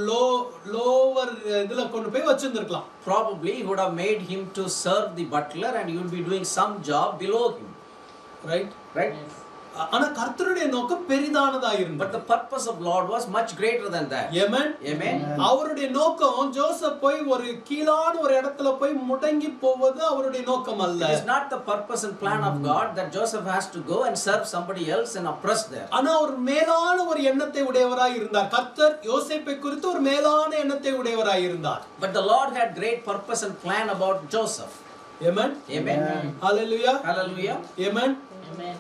[SPEAKER 1] லோவர் இதுல கொண்டு போய் வச்சிருந்திருக்கலாம்.
[SPEAKER 2] Probably he would have made him to serve the butler and he would be doing some job below him.
[SPEAKER 1] Right?
[SPEAKER 3] Yes.
[SPEAKER 1] ஆனா கர்த்தருடைய நோக்கம் பெரிதானதா இருந்தது.
[SPEAKER 2] But the purpose of Lord was much greater than that.
[SPEAKER 1] Amen.
[SPEAKER 2] Amen.
[SPEAKER 1] அவருடைய நோக்கம் Joseph போய் ஒரு கீழான ஒரு இடத்துல போய் முடங்கி போவது அவருடைய நோக்கம் அல்ல.
[SPEAKER 2] It is not the purpose and plan of God that Joseph has to go and serve somebody else and oppress there.
[SPEAKER 1] ஆனா ஒரு மேலான ஒரு எண்ணத்தை உடையவராய் இருந்தார். கர்த்தர் யோசேப்பை குறித்து ஒரு மேலான எண்ணத்தை உடையவராய் இருந்தார்.
[SPEAKER 2] But the Lord had great purpose and plan about Joseph.
[SPEAKER 1] Amen.
[SPEAKER 2] Amen.
[SPEAKER 1] Hallelujah.
[SPEAKER 2] Hallelujah.
[SPEAKER 1] Amen.
[SPEAKER 3] Amen.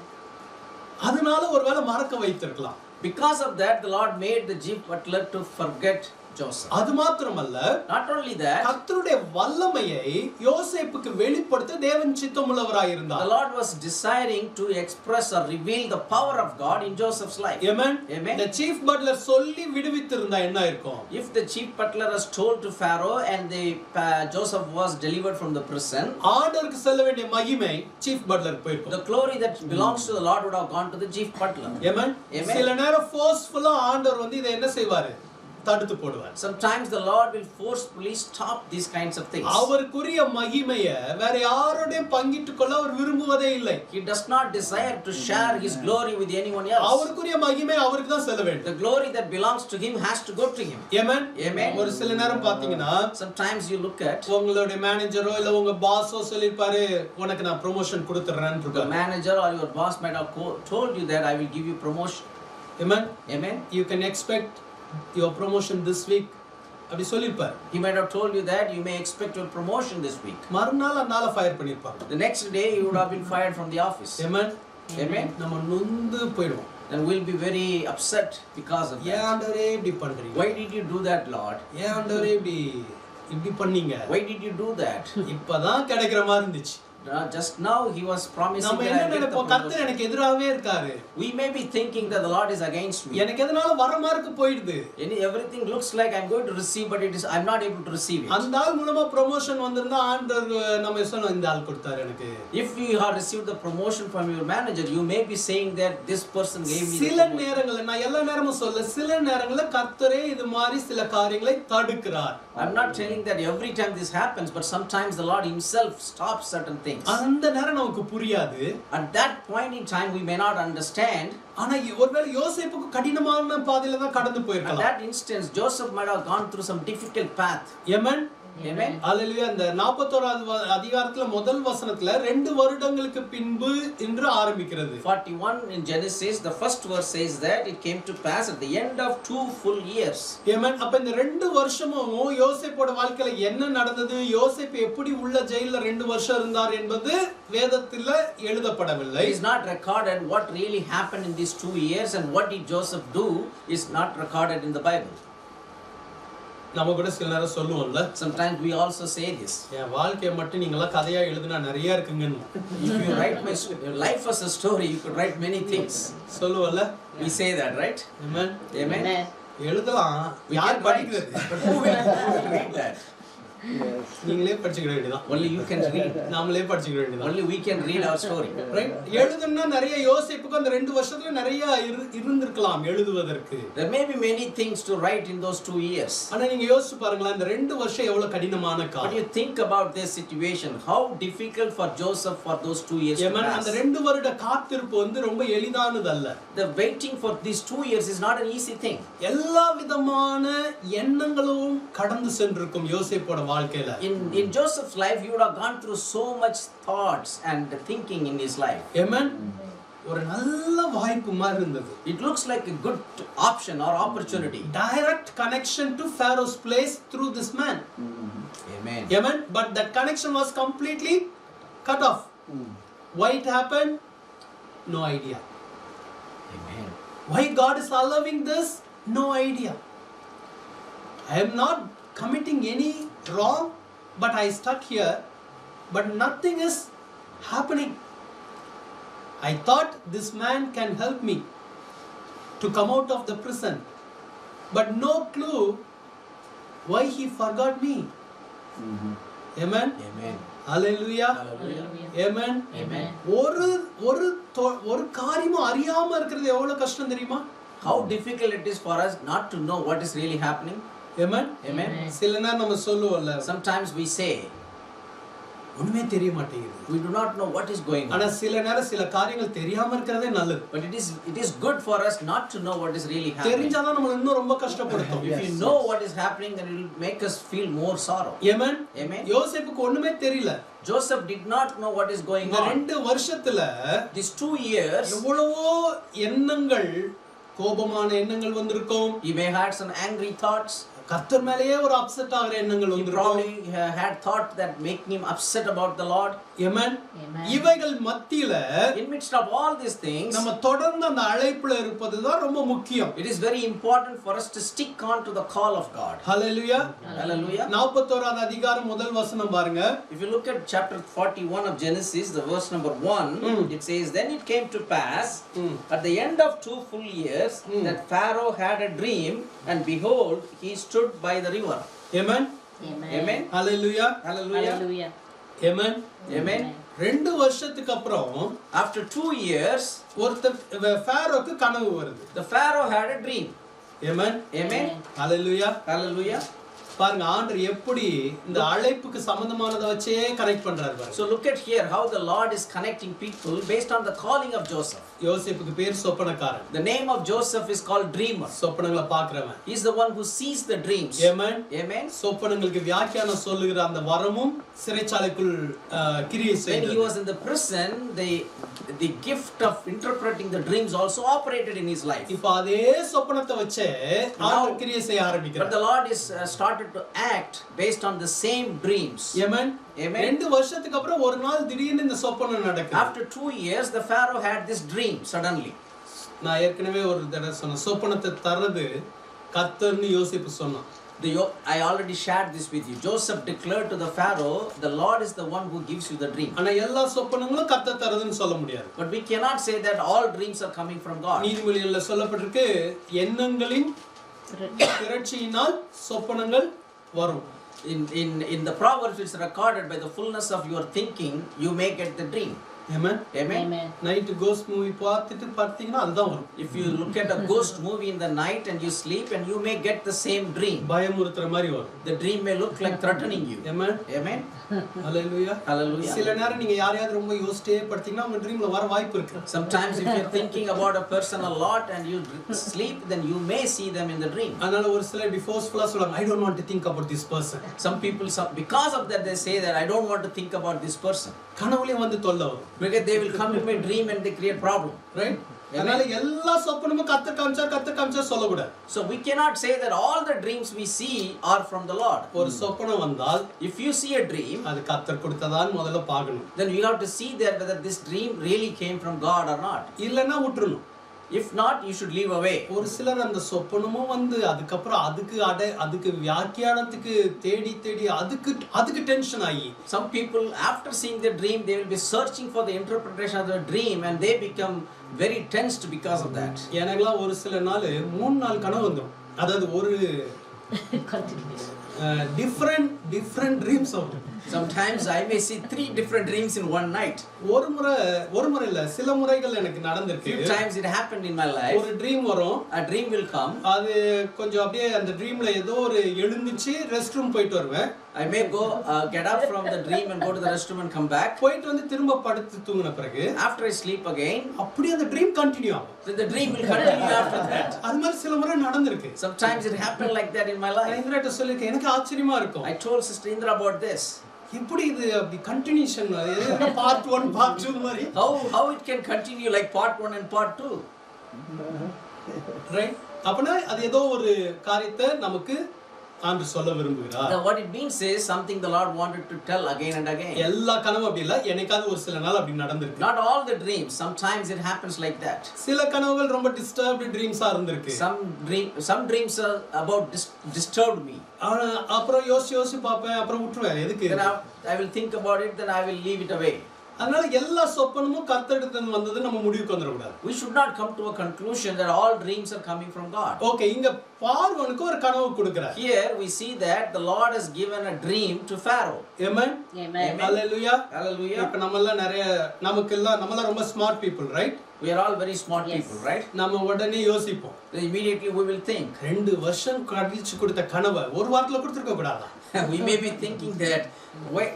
[SPEAKER 1] அதனால ஒருவேளை மறக்க வைத்திருக்கலாம்.
[SPEAKER 2] Because of that the Lord made the chief butler to forget Joseph.
[SPEAKER 1] அது மாத்திரமல்ல,
[SPEAKER 2] Not only that,
[SPEAKER 1] கர்த்தருடைய வல்லமையை யோசேப்புக்கு வெளிப்படுத்த தேவன் சித்தமுள்ளவராய் இருந்தார்.
[SPEAKER 2] the Lord was desiring to express or reveal the power of God in Joseph's life.
[SPEAKER 1] Amen.
[SPEAKER 2] Amen.
[SPEAKER 1] The chief butler சொல்லி விடுவித்திருந்தா என்ன இருக்கும்?
[SPEAKER 2] If the chief butler has told to Pharaoh and the Joseph was delivered from the prison,
[SPEAKER 1] ஆண்டவருக்கு செல்ல வேண்டிய மகிமை chief butler போயிருக்கும்.
[SPEAKER 2] the glory that belongs to the Lord would have gone to the chief butler.
[SPEAKER 1] Amen.
[SPEAKER 2] Amen.
[SPEAKER 1] சில நேரம் forceful-ஆ ஆண்டவர் வந்து இதை என்ன செய்வாரு? தடுத்து போடுவார்.
[SPEAKER 2] Sometimes the Lord will forcefully stop these kinds of things.
[SPEAKER 1] அவருக்குரிய மகிமையை வேற யாரோடையும் பங்கிட்டுக் கொள்ள அவர் விரும்புவதே இல்லை.
[SPEAKER 2] He does not desire to share his glory with anyone else.
[SPEAKER 1] அவருக்குரிய மகிமை அவருக்கு தான் செல்ல வேண்டும்.
[SPEAKER 2] The glory that belongs to him has to go to him.
[SPEAKER 1] Amen.
[SPEAKER 2] Amen.
[SPEAKER 1] ஒரு சில நேரம் பாத்தீங்கன்னா
[SPEAKER 2] sometimes you look at
[SPEAKER 1] உங்களுடைய மேனேஜரோ இல்ல உங்க பாஸோ சொல்லிருப்பாரு உனக்கு நான் ப்ரமோஷன் கொடுத்துறேன்னு
[SPEAKER 2] the
[SPEAKER 1] இருப்பாரு.
[SPEAKER 2] manager or your boss might have told you that I will give you promotion.
[SPEAKER 1] Amen.
[SPEAKER 2] Amen.
[SPEAKER 1] You can expect your promotion this week. அப்படி சொல்லிருப்பாரு.
[SPEAKER 2] He might have told you that you may expect your promotion this week.
[SPEAKER 1] மறுநாள் அந்தால fire பண்ணிருப்பாங்க.
[SPEAKER 2] The next day you would have been fired from the office.
[SPEAKER 1] Amen.
[SPEAKER 2] Amen.
[SPEAKER 1] நம்ம நொந்து போய்டுவோம்.
[SPEAKER 2] Then we'll be very upset because of that.
[SPEAKER 1] ஏன் ஆண்டவரே இப்படி பண்றீங்க?
[SPEAKER 2] Why did you do that, Lord?
[SPEAKER 1] ஏன் ஆண்டவரே இப்படி பண்ணீங்க?
[SPEAKER 2] Why did you do that?
[SPEAKER 1] இப்பதான் கிடைக்கிற மாதிரி இருந்துச்சு.
[SPEAKER 2] Just now he was promising
[SPEAKER 1] நம்ம
[SPEAKER 2] that
[SPEAKER 1] என்ன
[SPEAKER 2] I get the
[SPEAKER 1] நினைப்போம் கர்த்தர்
[SPEAKER 2] promotion.
[SPEAKER 1] எனக்கு எதிராவே இருக்காரு.
[SPEAKER 2] We may be thinking that the Lord is against me.
[SPEAKER 1] எனக்கு எதனால வர மார்க்கு போயிடுது.
[SPEAKER 2] Everything looks like I'm going to receive, but I'm not able to receive it.
[SPEAKER 1] அந்த ஆள் மூலமா ப்ரமோஷன் வந்திருந்தா ஆண்டவர் நம்ம சொன்ன இந்த ஆள் கொடுத்தாரு எனக்கு.
[SPEAKER 2] If you have received the promotion from your manager, you may be saying that this person gave me the
[SPEAKER 1] சில
[SPEAKER 2] promotion.
[SPEAKER 1] நேரங்கள்ல நான் எல்லா நேரமும் சொல்ல சில நேரங்கள்ல கர்த்தரே இது மாதிரி சில காரியங்களை தடுக்கிறார்.
[SPEAKER 2] I'm not telling that every time this happens, but sometimes the Lord himself stops certain things.
[SPEAKER 1] அந்த நேரம் நமக்கு புரியாது.
[SPEAKER 2] At that point in time we may not understand.
[SPEAKER 1] ஆனா ஒருவேளை யோசேப்புக்கு கடினமான பாதையில தான் கடந்து
[SPEAKER 2] At
[SPEAKER 1] போயிருக்கலாம்.
[SPEAKER 2] that instance Joseph might have gone through some difficult path.
[SPEAKER 1] Amen.
[SPEAKER 2] Amen.
[SPEAKER 1] அல்லேலூயா. அந்த 41வது அதிகாரத்துல முதல் வசனத்துல 2 வருடங்களுக்கு பின்பு என்று ஆரம்பிக்கிறது.
[SPEAKER 2] 41 in Genesis, the first verse says that it came to pass at the end of 2 full years.
[SPEAKER 1] Amen. அப்ப இந்த 2 வருஷமும் யோசேப்போட வாழ்க்கையில என்ன நடந்தது, யோசேப்பு எப்படி உள்ள ஜெயில்ல 2 வருஷம் இருந்தார் என்பது வேதத்துல எழுதப்படவில்லை.
[SPEAKER 2] It is not recorded what really happened in these 2 years and what did Joseph do is not recorded in the Bible.
[SPEAKER 1] நம்ம கூட சில நேரம் சொல்லுவோம்ல,
[SPEAKER 2] Sometimes we also say this.
[SPEAKER 1] என் வாழ்க்கையை மட்டும் நீங்களா கதையா எழுதுனா நிறைய இருக்குங்கன்னு.
[SPEAKER 2] If you write my life as a story, you could write many things.
[SPEAKER 1] சொல்லுவோம்ல.
[SPEAKER 2] We say that, right?
[SPEAKER 1] Amen.
[SPEAKER 2] Amen.
[SPEAKER 1] எழுதலாம்.
[SPEAKER 2] We
[SPEAKER 1] யார்
[SPEAKER 2] can write,
[SPEAKER 1] படிக்கிறது?
[SPEAKER 2] but who will read that?
[SPEAKER 1] நீங்களே படிச்சுக்க வேண்டியதான்.
[SPEAKER 2] Only you can read.
[SPEAKER 1] நாமளே படிச்சுக்க வேண்டியதான்.
[SPEAKER 2] Only we can read our story.
[SPEAKER 1] Right? எழுதுனா நிறைய யோசேப்புக்கு அந்த 2 வருஷத்துல நிறைய இருந்திருக்கலாம் எழுதுவதற்கு.
[SPEAKER 2] There may be many things to write in those 2 years.
[SPEAKER 1] ஆனா நீங்க யோசிச்சு பாருங்களேன், இந்த 2 வருஷம் எவ்வளவு கடினமான
[SPEAKER 2] But
[SPEAKER 1] காலம்.
[SPEAKER 2] you think about this situation, how difficult for Joseph for those 2 years to
[SPEAKER 1] Amen.
[SPEAKER 2] pass.
[SPEAKER 1] அந்த 2 வருட காத்திருப்பு வந்து ரொம்ப எளிதானது அல்ல.
[SPEAKER 2] The waiting for these 2 years is not an easy thing.
[SPEAKER 1] எல்லா விதமான எண்ணங்களும் கடந்து சென்றிருக்கும் யோசேப்போட வாழ்க்கையில.
[SPEAKER 2] In Joseph's life, he would have gone through so much thoughts and thinking in his life.
[SPEAKER 1] Amen. ஒரு நல்ல வாய்ப்பு மாதிரி இருந்தது.
[SPEAKER 2] It looks like a good option or opportunity.
[SPEAKER 1] Direct connection to Pharaoh's place through this man.
[SPEAKER 2] Amen.
[SPEAKER 1] Amen. But that connection was completely cut off. Why it happened? No idea.
[SPEAKER 2] Amen.
[SPEAKER 1] Why God is allowing this? No idea. I am not committing any wrong, but I stuck here, but nothing is happening. I thought this man can help me to come out of the prison, but no clue why he forgot me. Amen.
[SPEAKER 2] Amen.
[SPEAKER 1] Hallelujah.
[SPEAKER 2] Hallelujah.
[SPEAKER 1] Amen.
[SPEAKER 2] Amen.
[SPEAKER 1] ஒரு காரியமும் அறியாம இருக்கிறது எவ்வளவு கஷ்டம் தெரியுமா?
[SPEAKER 2] How difficult it is for us not to know what is really happening.
[SPEAKER 1] Amen.
[SPEAKER 2] Amen.
[SPEAKER 1] சில நேரம் நம்ம சொல்லுவோம்ல,
[SPEAKER 2] Sometimes we say
[SPEAKER 1] ஒண்ணுமே தெரிய மாட்டேங்குது.
[SPEAKER 2] we do not know what is going on.
[SPEAKER 1] ஆனா சில நேரம் சில காரியங்கள் தெரியாம இருக்கிறதே நல்லது.
[SPEAKER 2] But it is good for us not to know what is really happening.
[SPEAKER 1] தெரிஞ்சாதான் நம்ம இன்னும் ரொம்ப கஷ்டப்படுத்தும்.
[SPEAKER 2] If you know what is happening, then it will make us feel more sorrow.
[SPEAKER 1] Amen.
[SPEAKER 2] Amen.
[SPEAKER 1] யோசேப்புக்கு ஒண்ணுமே தெரியல.
[SPEAKER 2] Joseph did not know what is going
[SPEAKER 1] இந்த
[SPEAKER 2] on.
[SPEAKER 1] 2 வருஷத்துல
[SPEAKER 2] These 2 years,
[SPEAKER 1] எவ்வளவோ எண்ணங்கள், கோபமான எண்ணங்கள் வந்திருக்கும்.
[SPEAKER 2] he may have had some angry thoughts.
[SPEAKER 1] கர்த்தர் மேலேயே ஒரு அப்செட் ஆகிற எண்ணங்கள்
[SPEAKER 2] He
[SPEAKER 1] வந்திருக்கும்.
[SPEAKER 2] probably had thought that making him upset about the Lord.
[SPEAKER 1] Amen. இவைகள் மத்தியில
[SPEAKER 2] In midst of all these things,
[SPEAKER 1] நம்ம தொடர்ந்து அந்த அழைப்புல இருப்பதுதான் ரொம்ப முக்கியம்.
[SPEAKER 2] it is very important for us to stick on to the call of God.
[SPEAKER 1] Hallelujah.
[SPEAKER 2] Hallelujah.
[SPEAKER 1] 41வது அதிகாரம் முதல் வசனம் பாருங்க.
[SPEAKER 2] If you look at chapter 41 of Genesis, the verse number 1, it says, "Then it came to pass at the end of 2 full years that Pharaoh had a dream, and behold, he stood by the river."
[SPEAKER 1] Amen.
[SPEAKER 2] Amen.
[SPEAKER 1] Hallelujah.
[SPEAKER 2] Hallelujah.
[SPEAKER 1] Amen.
[SPEAKER 2] Amen.
[SPEAKER 1] 2 வருஷத்துக்கு அப்புறம்
[SPEAKER 2] After 2 years,
[SPEAKER 1] ஒருத்தர் ஃபாரோக்கு கனவு வருது.
[SPEAKER 2] the Pharaoh had a dream.
[SPEAKER 1] Amen.
[SPEAKER 2] Amen.
[SPEAKER 1] Hallelujah.
[SPEAKER 2] Hallelujah.
[SPEAKER 1] பாருங்க ஆண்டவர் எப்படி இந்த அழைப்புக்கு சம்பந்தமானதை வச்சே கனெக்ட் பண்றாரு பாருங்க.
[SPEAKER 2] So look at here how the Lord is connecting people based on the calling of Joseph.
[SPEAKER 1] யோசேப்புக்கு பேர் சொப்பனக்காரன்.
[SPEAKER 2] The name of Joseph is called dreamer.
[SPEAKER 1] சொப்பனங்களை பார்க்கிறவன்.
[SPEAKER 2] He is the one who sees the dreams.
[SPEAKER 1] Amen.
[SPEAKER 2] Amen.
[SPEAKER 1] சொப்பனங்களுக்கு வியாக்கியானம் சொல்லுகிற அந்த வரமும் சிறைச்சாலைக்குள் கிரியை
[SPEAKER 2] When
[SPEAKER 1] செய்தது.
[SPEAKER 2] he was in the prison, the gift of interpreting the dreams also operated in his life.
[SPEAKER 1] இப்ப அதே சொப்பனத்தை வச்சே ஆண்டவர் கிரியை செய்ய
[SPEAKER 2] But
[SPEAKER 1] ஆரம்பிக்கிறார்.
[SPEAKER 2] the Lord is started to act based on the same dreams.
[SPEAKER 1] Amen.
[SPEAKER 2] Amen.
[SPEAKER 1] 2 வருஷத்துக்கு அப்புறம் ஒரு நாள் திடீர்னு இந்த சொப்பனம் நடக்குது.
[SPEAKER 2] After 2 years, the Pharaoh had this dream suddenly.
[SPEAKER 1] நான் ஏற்கனவே ஒரு தடவை சொன்னேன் சொப்பனத்தை தரது கர்த்தர்னு யோசிப்பு சொன்னான்.
[SPEAKER 2] I already shared this with you. Joseph declared to the Pharaoh, the Lord is the one who gives you the dream.
[SPEAKER 1] ஆனா எல்லா சொப்பனங்களும் கர்த்தர் தரதுன்னு சொல்ல முடியாது.
[SPEAKER 2] But we cannot say that all dreams are coming from God.
[SPEAKER 1] நீதிமொழிகள்ல சொல்லப்பட்டிருக்கு எண்ணங்களின் திரட்சியினால் சொப்பனங்கள் வரும்.
[SPEAKER 2] In the Proverbs, it's recorded by the fullness of your thinking, you may get the dream.
[SPEAKER 1] Amen.
[SPEAKER 2] Amen.
[SPEAKER 1] Night ghost movie பார்த்துட்டு பார்த்தீங்கன்னா அதுதான் வரும்.
[SPEAKER 2] If you look at a ghost movie in the night and you sleep, and you may get the same dream.
[SPEAKER 1] பயமுறுத்துற மாதிரி வரும்.
[SPEAKER 2] The dream may look like threatening you.
[SPEAKER 1] Amen.
[SPEAKER 2] Amen.
[SPEAKER 1] Hallelujah.
[SPEAKER 2] Hallelujah.
[SPEAKER 1] சில நேரம் நீங்க யாரையாவது ரொம்ப யோசிச்சே படுத்தீங்கன்னா உங்க ட்ரீம்ல வர வாய்ப்பு இருக்கு.
[SPEAKER 2] Sometimes if you're thinking about a person a lot and you sleep, then you may see them in the dream.
[SPEAKER 1] அதனால ஒரு சிலர் இப்படி ஃபோர்ஸ்ஃபுல்லா சொல்றாங்க I don't want to think about this person.
[SPEAKER 2] Some people, because of that, they say that I don't want to think about this person.
[SPEAKER 1] கனவுலயே வந்து தொல்லை வரும்.
[SPEAKER 2] Because they will come in my dream and they create problem.
[SPEAKER 1] Right? அதனால எல்லா சொப்பனமும் கர்த்தர் காமிச்சா சொல்லக்கூடாது.
[SPEAKER 2] So we cannot say that all the dreams we see are from the Lord.
[SPEAKER 1] ஒரு சொப்பனம் வந்தால்
[SPEAKER 2] If you see a dream,
[SPEAKER 1] அது கர்த்தர் கொடுத்ததான்னு முதல்ல பார்க்கணும்.
[SPEAKER 2] then you have to see that whether this dream really came from God or not.
[SPEAKER 1] இல்லன்னா விட்டுறணும்.
[SPEAKER 2] If not, you should leave away.
[SPEAKER 1] ஒரு சிலர் அந்த சொப்பனமும் வந்து அதுக்கப்புறம் அதுக்கு வியாக்கியானத்துக்கு தேடி அதுக்கு டென்ஷன் ஆகி
[SPEAKER 2] Some people, after seeing the dream, they will be searching for the interpretation of the dream and they become very tensed because of that.
[SPEAKER 1] எனக்குலாம் ஒரு சில நாள் 3 நாள் கனவு வந்துடும். அதாவது ஒரு different dreams வரும்.
[SPEAKER 2] Sometimes I may see 3 different dreams in one night.
[SPEAKER 1] ஒரு முறை இல்ல சில முறைகள் எனக்கு நடந்திருக்கு.
[SPEAKER 2] Few times it happened in my life.
[SPEAKER 1] ஒரு ட்ரீம் வரும்.
[SPEAKER 2] A dream will come.
[SPEAKER 1] அது கொஞ்சம் அப்படியே அந்த ட்ரீம்ல ஏதோ ஒரு எழுந்துச்சு ரெஸ்ட் ரூம் போயிட்டு வருவேன்.
[SPEAKER 2] I may go get up from the dream and go to the restroom and come back.
[SPEAKER 1] போயிட்டு வந்து திரும்ப படுத்து தூங்கின பிறகு
[SPEAKER 2] After I sleep again,
[SPEAKER 1] அப்படியே அந்த ட்ரீம் கண்டினியூ ஆகும்.
[SPEAKER 2] then the dream will continue after that.
[SPEAKER 1] அது மாதிரி சில முறை நடந்திருக்கு.
[SPEAKER 2] Sometimes it happened like that in my life.
[SPEAKER 1] நான் இந்திராட்ட சொல்லிருக்கேன் எனக்கு ஆச்சரியமா இருக்கும்.
[SPEAKER 2] I told Sister Indra about this.
[SPEAKER 1] எப்படி இது அப்படி கண்டினியூஷன் பார்ட் 1 பார்ட் 2 மாதிரி
[SPEAKER 2] How it can continue like part 1 and part 2.
[SPEAKER 1] Right அப்பனா அது ஏதோ ஒரு காரியத்தை நமக்கு ஆண்டவர் சொல்ல விரும்புகிறார்.
[SPEAKER 2] What it means is something the Lord wanted to tell again and again.
[SPEAKER 1] எல்லா கனவும் அப்படி இல்ல என்னைக்காவது ஒரு சில நாள் அப்படி நடந்திருக்கு.
[SPEAKER 2] Not all the dreams, sometimes it happens like that.
[SPEAKER 1] சில கனவுகள் ரொம்ப டிஸ்டர்ப்டு ட்ரீம்ஸா இருந்திருக்கு.
[SPEAKER 2] Some dreams are about disturbed me.
[SPEAKER 1] அப்புறம் யோசி பாப்பேன் அப்புறம் விட்டுருவேன் எதுக்கு.
[SPEAKER 2] Then I will think about it, then I will leave it away.
[SPEAKER 1] அதனால எல்லா சொப்பனமும் கர்த்தரிடத்துல வந்தது நம்ம முடிவுக்கு வந்துட கூடாது.
[SPEAKER 2] We should not come to a conclusion that all dreams are coming from God.
[SPEAKER 1] Okay இங்க பார்வோனுக்கு ஒரு கனவு கொடுக்கிறார்.
[SPEAKER 2] Here we see that the Lord has given a dream to Pharaoh.
[SPEAKER 1] Amen.
[SPEAKER 3] Amen.
[SPEAKER 1] Hallelujah.
[SPEAKER 2] Hallelujah.
[SPEAKER 1] இப்ப நம்மெல்லாம் ரொம்ப smart people right?
[SPEAKER 2] We are all very smart people, right?
[SPEAKER 1] நம்ம உடனே யோசிப்போம்.
[SPEAKER 2] Then immediately we will think.
[SPEAKER 1] 2 வருஷம் கழிச்சு கொடுத்த கனவை ஒரு வாரத்துல கொடுத்திருக்க கூடாதா?
[SPEAKER 2] We may be thinking that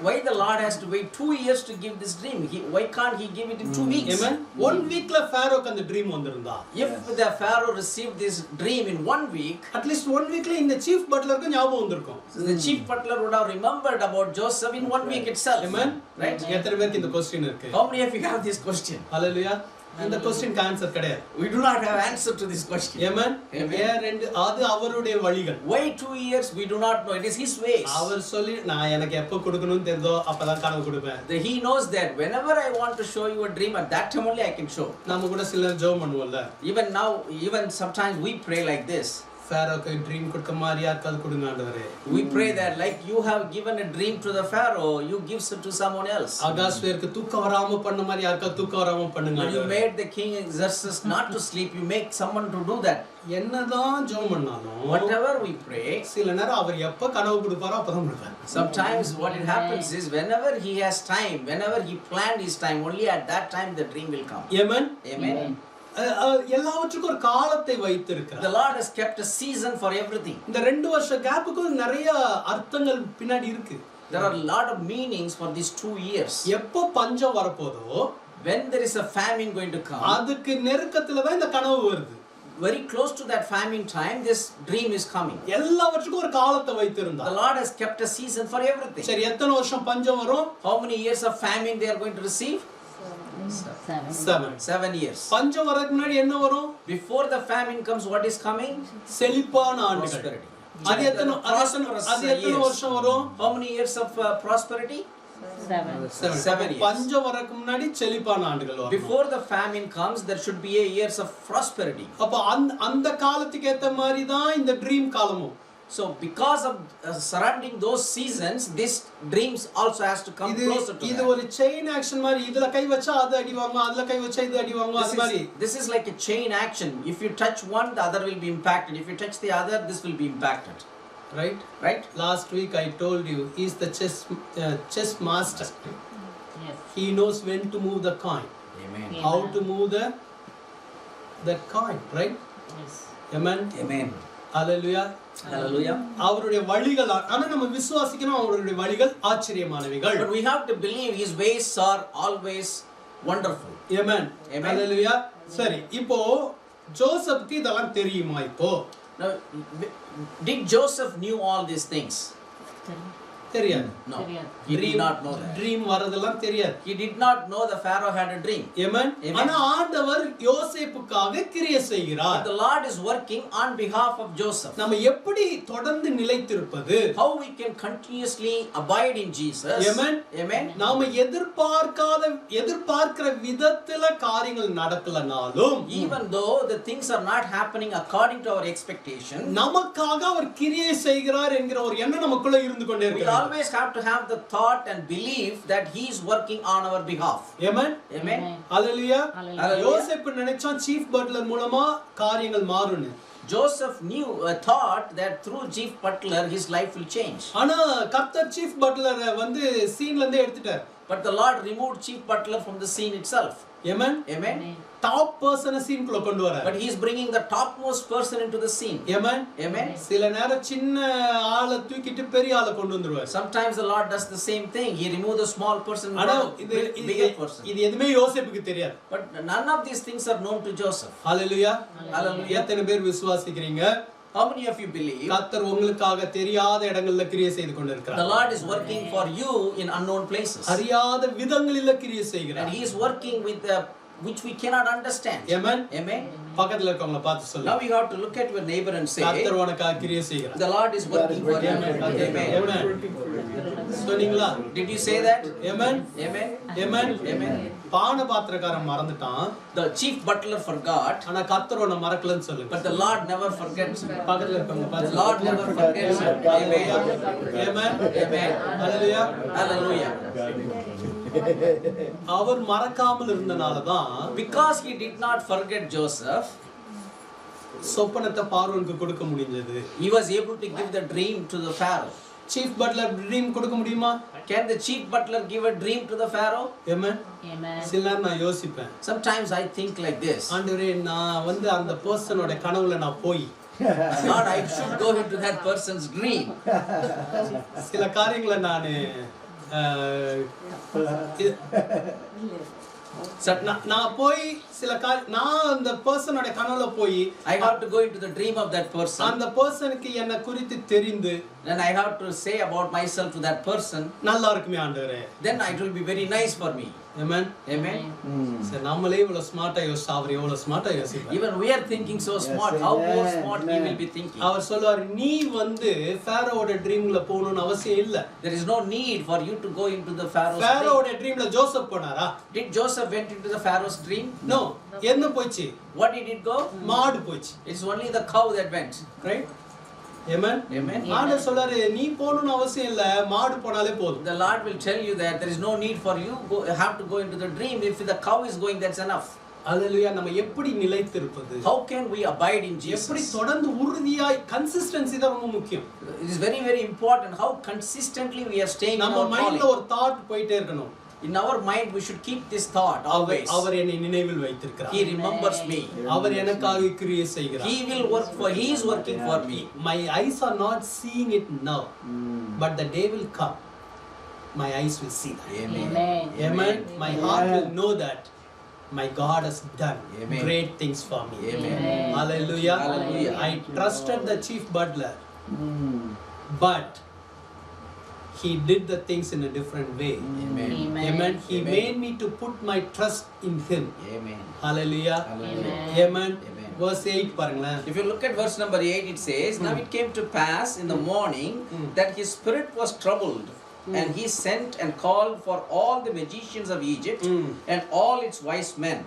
[SPEAKER 2] why the Lord has to wait 2 years to give this dream? Why can't he give it in 2 weeks?
[SPEAKER 1] Amen. 1 weekல ஃபேரோக்கு அந்த ட்ரீம் வந்திருந்தா.
[SPEAKER 2] If the Pharaoh received this dream in 1 week,
[SPEAKER 1] at least 1 weekல இந்த chief butlerக்கு ஞாபகம் வந்திருக்கும்.
[SPEAKER 2] the chief butler would have remembered about Joseph in 1 week itself.
[SPEAKER 1] Amen.
[SPEAKER 2] Right?
[SPEAKER 1] எத்தனை பேருக்கு இந்த question இருக்கு?
[SPEAKER 2] How many of you have this question?
[SPEAKER 1] Hallelujah. இந்த क्वेश्चनக்கு answer கிடையாது.
[SPEAKER 2] We do not have answer to this question.
[SPEAKER 1] Amen.
[SPEAKER 2] Amen.
[SPEAKER 1] அது அவருடைய வழிகள்.
[SPEAKER 2] Why 2 years? We do not know. It is his ways.
[SPEAKER 1] அவர் சொல்லி நான் எனக்கு எப்ப கொடுக்கணும்னு தெரிஞ்சோ அப்பதான் கனவு கொடுப்பேன்.
[SPEAKER 2] He knows that whenever I want to show you a dream, at that time only I can show.
[SPEAKER 1] நாம கூட சில ஜெபம் பண்ணுவோம்ல.
[SPEAKER 2] Even now, even sometimes we pray like this.
[SPEAKER 1] ஃபேரோக்கு ட்ரீம் கொடுக்க மாதிரி யாருக்காவது கொடுங்க ஆண்டவரே.
[SPEAKER 2] We pray that like you have given a dream to the Pharaoh, you give it to someone else.
[SPEAKER 1] அகாஸ்வேருக்கு தூக்கம் வராம பண்ண மாதிரி யாருக்காவது தூக்கம் வராம பண்ணுங்க
[SPEAKER 2] When you
[SPEAKER 1] ஆண்டவரே.
[SPEAKER 2] made the king Xerxes not to sleep, you make someone to do that.
[SPEAKER 1] என்னதான் ஜெபம் பண்ணாலும்
[SPEAKER 2] Whatever we pray,
[SPEAKER 1] சில நேரம் அவர் எப்ப கனவு கொடுப்பாரோ அப்பதான் கொடுப்பார்.
[SPEAKER 2] sometimes what it happens is whenever he has time, whenever he planned his time, only at that time the dream will come.
[SPEAKER 1] Amen.
[SPEAKER 2] Amen.
[SPEAKER 1] எல்லாவற்றுக்கும் ஒரு காலத்தை வைத்திருக்கிறார்.
[SPEAKER 2] The Lord has kept a season for everything.
[SPEAKER 1] இந்த 2 வருஷ கேப்புக்கு நிறைய அர்த்தங்கள் பின்னாடி இருக்கு.
[SPEAKER 2] There are a lot of meanings for these 2 years.
[SPEAKER 1] எப்போ பஞ்சம் வரப்போதோ,
[SPEAKER 2] when there is a famine going to come,
[SPEAKER 1] அதுக்கு நெருக்கத்துல தான் இந்த கனவு வருது.
[SPEAKER 2] very close to that famine time, this dream is coming.
[SPEAKER 1] எல்லாவற்றுக்கும் ஒரு காலத்தை வைத்திருந்தார்.
[SPEAKER 2] The Lord has kept a season for everything.
[SPEAKER 1] சரி, எத்தனை வருஷம் பஞ்சம் வரும்?
[SPEAKER 2] How many years of famine they are going to receive? 7 years.
[SPEAKER 1] பஞ்சம் வரதுக்கு முன்னாடி என்ன வரும்?
[SPEAKER 2] Before the famine comes, what is coming?
[SPEAKER 1] செழிப்பான ஆண்டுகள்.
[SPEAKER 2] Prosperity.
[SPEAKER 1] அது எத்தனை வருஷம் வரும்?
[SPEAKER 2] How many years of prosperity? 7 years.
[SPEAKER 1] பஞ்சம் வரதுக்கு முன்னாடி செழிப்பான ஆண்டுகள் வரும்.
[SPEAKER 2] Before the famine comes, there should be a years of prosperity.
[SPEAKER 1] அப்ப அந்த காலத்துக்கு ஏத்த மாதிரி தான் இந்த ட்ரீம் காலமும்.
[SPEAKER 2] So because of surrounding those seasons, this dreams also has to come closer to
[SPEAKER 1] இது ஒரு செயின் ஆக்ஷன் மாதிரி. இதுல கை வச்சா அது அடி வாங்கும், அதுல கை வச்சா இது அடி வாங்கும், அது மாதிரி.
[SPEAKER 2] This is like a chain action. If you touch one, the other will be impacted. If you touch the other, this will be impacted. Right?
[SPEAKER 1] Last week I told you, he is the chess master.
[SPEAKER 3] Yes.
[SPEAKER 1] He knows when to move the coin.
[SPEAKER 2] Amen.
[SPEAKER 1] How to move that coin, right?
[SPEAKER 3] Yes.
[SPEAKER 1] Amen.
[SPEAKER 2] Amen.
[SPEAKER 1] Hallelujah.
[SPEAKER 2] Hallelujah.
[SPEAKER 1] அவருடைய வழிகள், ஆனா நம்ம விசுவாசிக்கணும் அவருடைய வழிகள் ஆச்சரியமானவைகள்.
[SPEAKER 2] But we have to believe his ways are always wonderful.
[SPEAKER 1] Amen.
[SPEAKER 2] Amen.
[SPEAKER 1] Hallelujah. சரி, இப்போ ஜோசப்க்கு இதெல்லாம் தெரியுமா? இப்போ
[SPEAKER 2] Now, did Joseph knew all these things?
[SPEAKER 1] தெரியாது.
[SPEAKER 2] No. He did not know that.
[SPEAKER 1] Dream வரதெல்லாம் தெரியாது.
[SPEAKER 2] He did not know the Pharaoh had a dream.
[SPEAKER 1] Amen.
[SPEAKER 2] Amen.
[SPEAKER 1] ஆனா ஆண்டவர் யோசேப்புக்காக கிரியை செய்கிறார்.
[SPEAKER 2] But the Lord is working on behalf of Joseph.
[SPEAKER 1] நம்ம எப்படி தொடர்ந்து நிலைத்திருப்பது?
[SPEAKER 2] How we can continuously abide in Jesus.
[SPEAKER 1] Amen.
[SPEAKER 2] Amen.
[SPEAKER 1] நாம எதிர்பார்க்கிற விதத்துல காரியங்கள் நடக்கலனாலும்,
[SPEAKER 2] Even though the things are not happening according to our expectation,
[SPEAKER 1] நமக்காக அவர் கிரியை செய்கிறார் என்கிற ஒரு எண்ணம் நமக்குள்ள இருந்து கொண்டே
[SPEAKER 2] we
[SPEAKER 1] இருக்கிறது.
[SPEAKER 2] always have to have the thought and belief that he is working on our behalf.
[SPEAKER 1] Amen.
[SPEAKER 2] Amen.
[SPEAKER 1] Hallelujah.
[SPEAKER 3] Hallelujah.
[SPEAKER 1] யோசேப்பு நினைச்சான் சீஃப் பட்லர் மூலமா காரியங்கள் மாறும்னு.
[SPEAKER 2] Joseph thought that through chief butler his life will change.
[SPEAKER 1] ஆனா கர்த்தர் chief பட்லரை வந்து சீன்ல இருந்து எடுத்துட்டார்.
[SPEAKER 2] But the Lord removed chief butler from the scene itself.
[SPEAKER 1] Amen.
[SPEAKER 2] Amen.
[SPEAKER 1] Top பர்சனை சீன்குள்ள கொண்டு வரார்.
[SPEAKER 2] But he is bringing the topmost person into the scene.
[SPEAKER 1] Amen.
[SPEAKER 2] Amen.
[SPEAKER 1] சில நேரம் சின்ன ஆளை தூக்கிட்டு பெரிய ஆளை கொண்டு வந்துருவார்.
[SPEAKER 2] Sometimes the Lord does the same thing. He removes the small person and
[SPEAKER 1] ஆனா
[SPEAKER 2] brings the bigger person.
[SPEAKER 1] இது எதுமே யோசேப்புக்கு தெரியாது.
[SPEAKER 2] But none of these things are known to Joseph.
[SPEAKER 1] Hallelujah.
[SPEAKER 2] Hallelujah.
[SPEAKER 1] எத்தனை பேர் விசுவாசிக்கிறீங்க?
[SPEAKER 2] How many of you believe
[SPEAKER 1] கர்த்தர் உங்களுக்காக தெரியாத இடங்கள்ல கிரியை செய்து
[SPEAKER 2] the
[SPEAKER 1] கொண்டிருக்கிறார்?
[SPEAKER 2] Lord is working for you in unknown places?
[SPEAKER 1] அறியாத விதங்களில கிரியை
[SPEAKER 2] And
[SPEAKER 1] செய்கிறார்.
[SPEAKER 2] he is working with which we cannot understand.
[SPEAKER 1] Amen.
[SPEAKER 2] Amen.
[SPEAKER 1] பக்கத்துல இருக்கவங்கள பார்த்து
[SPEAKER 2] Now
[SPEAKER 1] சொல்லுங்க.
[SPEAKER 2] you have to look at your neighbor and say,
[SPEAKER 1] கர்த்தர் உனக்காக கிரியை செய்கிறார்.
[SPEAKER 2] the Lord is working for you. Amen.
[SPEAKER 1] சொன்னீங்களா?
[SPEAKER 2] Did you say that?
[SPEAKER 1] Amen.
[SPEAKER 2] Amen.
[SPEAKER 1] Amen.
[SPEAKER 2] Amen.
[SPEAKER 1] பான பாத்திரக்காரன் மறந்துட்டான்.
[SPEAKER 2] The chief butler forgot,
[SPEAKER 1] ஆனா கர்த்தர் உன்னை மறக்கலன்னு சொல்லுங்க.
[SPEAKER 2] but the Lord never forgets.
[SPEAKER 1] பக்கத்துல இருக்கவங்க
[SPEAKER 2] The
[SPEAKER 1] பார்த்து
[SPEAKER 2] Lord never forgets. Amen.
[SPEAKER 1] Amen.
[SPEAKER 2] Amen.
[SPEAKER 1] Hallelujah.
[SPEAKER 2] Hallelujah.
[SPEAKER 1] அவர் மறக்காமல் இருந்தனால தான்
[SPEAKER 2] Because he did not forget Joseph,
[SPEAKER 1] சொப்பனத்தை பார்வோனுக்கு கொடுக்க முடிஞ்சது.
[SPEAKER 2] he was able to give the dream to the Pharaoh.
[SPEAKER 1] Chief butler dream கொடுக்க முடியுமா?
[SPEAKER 2] Can the chief butler give a dream to the Pharaoh?
[SPEAKER 1] Amen.
[SPEAKER 3] Amen.
[SPEAKER 1] சில நேரம் நான் யோசிப்பேன்,
[SPEAKER 2] Sometimes I think like this.
[SPEAKER 1] ஆண்டவரே நான் வந்து அந்த பர்சனோட கனவுல நான் போய்
[SPEAKER 2] Lord, I should go into that person's dream.
[SPEAKER 1] சில காரியங்களை நான் நான் போய் சில நான் அந்த பர்சனோட கனவுல போய்
[SPEAKER 2] I have to go into the dream of that person.
[SPEAKER 1] அந்த பர்சனுக்கு என்ன குறித்து தெரிந்து
[SPEAKER 2] Then I have to say about myself to that person.
[SPEAKER 1] நல்லா இருக்குமே ஆண்டவரே.
[SPEAKER 2] Then it will be very nice for me.
[SPEAKER 1] Amen.
[SPEAKER 2] Amen.
[SPEAKER 1] சரி, நம்மளே இவ்வளவு ஸ்மார்ட்டா யோசிச்சா அவர் எவ்வளவு ஸ்மார்ட்டா யோசிப்பார்.
[SPEAKER 2] Even we are thinking so smart. How more smart he will be thinking.
[SPEAKER 1] அவர் சொல்வார், நீ வந்து ஃபாரோவோட ட்ரீம்ல போகணும்னு அவசியம் இல்ல.
[SPEAKER 2] There is no need for you to go into the Pharaoh's dream.
[SPEAKER 1] ஃபாரோவோட ட்ரீம்ல ஜோசப் போனாரா?
[SPEAKER 2] Did Joseph went into the Pharaoh's dream?
[SPEAKER 1] No. என்ன போச்சு?
[SPEAKER 2] What did it go?
[SPEAKER 1] மாடு போச்சு.
[SPEAKER 2] It's only the cow that went.
[SPEAKER 1] Right? Amen.
[SPEAKER 2] Amen.
[SPEAKER 1] ஆண்டவர் சொல்றாரு, நீ போகணும்னு அவசியம் இல்ல, மாடு போனாலே போதும்.
[SPEAKER 2] The Lord will tell you that there is no need for you have to go into the dream. If the cow is going, that's enough.
[SPEAKER 1] அல்லேலூயா. நம்ம எப்படி நிலைத்திருப்பது?
[SPEAKER 2] How can we abide in Jesus?
[SPEAKER 1] எப்படி தொடர்ந்து உறுதியாய் consistency தான் ரொம்ப முக்கியம்.
[SPEAKER 2] It is very very important how consistently we are staying in
[SPEAKER 1] நம்ம
[SPEAKER 2] our
[SPEAKER 1] மைண்ட்ல
[SPEAKER 2] calling.
[SPEAKER 1] ஒரு தாட் போயிட்டே இருக்கணும்.
[SPEAKER 2] In our mind, we should keep this thought always.
[SPEAKER 1] அவர் என்னை நினைவில் வைத்திருக்கிறார்.
[SPEAKER 2] He remembers me.
[SPEAKER 1] அவர் எனக்காக கிரியை செய்கிறார்.
[SPEAKER 2] He will work for. He is working for me.
[SPEAKER 1] My eyes are not seeing it now, but the day will come. My eyes will see that.
[SPEAKER 2] Amen.
[SPEAKER 1] Amen. My heart will know that my God has done
[SPEAKER 2] Amen.
[SPEAKER 1] great things for me.
[SPEAKER 2] Amen.
[SPEAKER 1] Hallelujah.
[SPEAKER 2] Hallelujah.
[SPEAKER 1] I trusted the chief butler, but he did the things in a different way.
[SPEAKER 2] Amen.
[SPEAKER 1] Amen. He
[SPEAKER 2] Amen.
[SPEAKER 1] made me to put my trust in him.
[SPEAKER 2] Amen.
[SPEAKER 1] Hallelujah.
[SPEAKER 2] Hallelujah.
[SPEAKER 1] Amen.
[SPEAKER 2] Amen.
[SPEAKER 1] Verse 8 பாருங்களேன்.
[SPEAKER 2] If you look at verse number 8, it says, Now it came to pass in the morning that his spirit was troubled, and he sent and called for all the magicians of Egypt and all its wise men.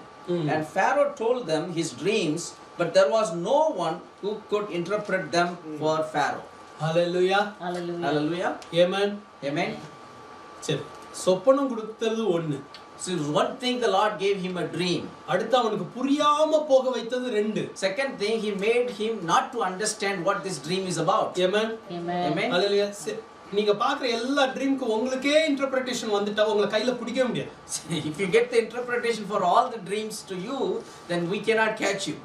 [SPEAKER 2] And Pharaoh told them his dreams, but there was no one who could interpret them for Pharaoh.
[SPEAKER 1] Hallelujah.
[SPEAKER 2] Hallelujah.
[SPEAKER 1] Amen.
[SPEAKER 2] Amen.
[SPEAKER 1] சரி, சொப்பனம் கொடுத்தது ஒண்ணு.
[SPEAKER 2] So one thing, the Lord gave him a dream.
[SPEAKER 1] அடுத்து அவனுக்கு புரியாம போக வைத்தது ரெண்டு.
[SPEAKER 2] Second thing, he made him not to understand what this dream is about.
[SPEAKER 1] Amen.
[SPEAKER 2] Amen.
[SPEAKER 1] Hallelujah. நீங்க பாக்குற எல்லா ட்ரீம்க்கு உங்களுக்கே இன்டர்பிரேஷன் வந்துட்டா உங்களை கையில பிடிக்க முடியாது.
[SPEAKER 2] If you get the interpretation for all the dreams to you, then we cannot catch you.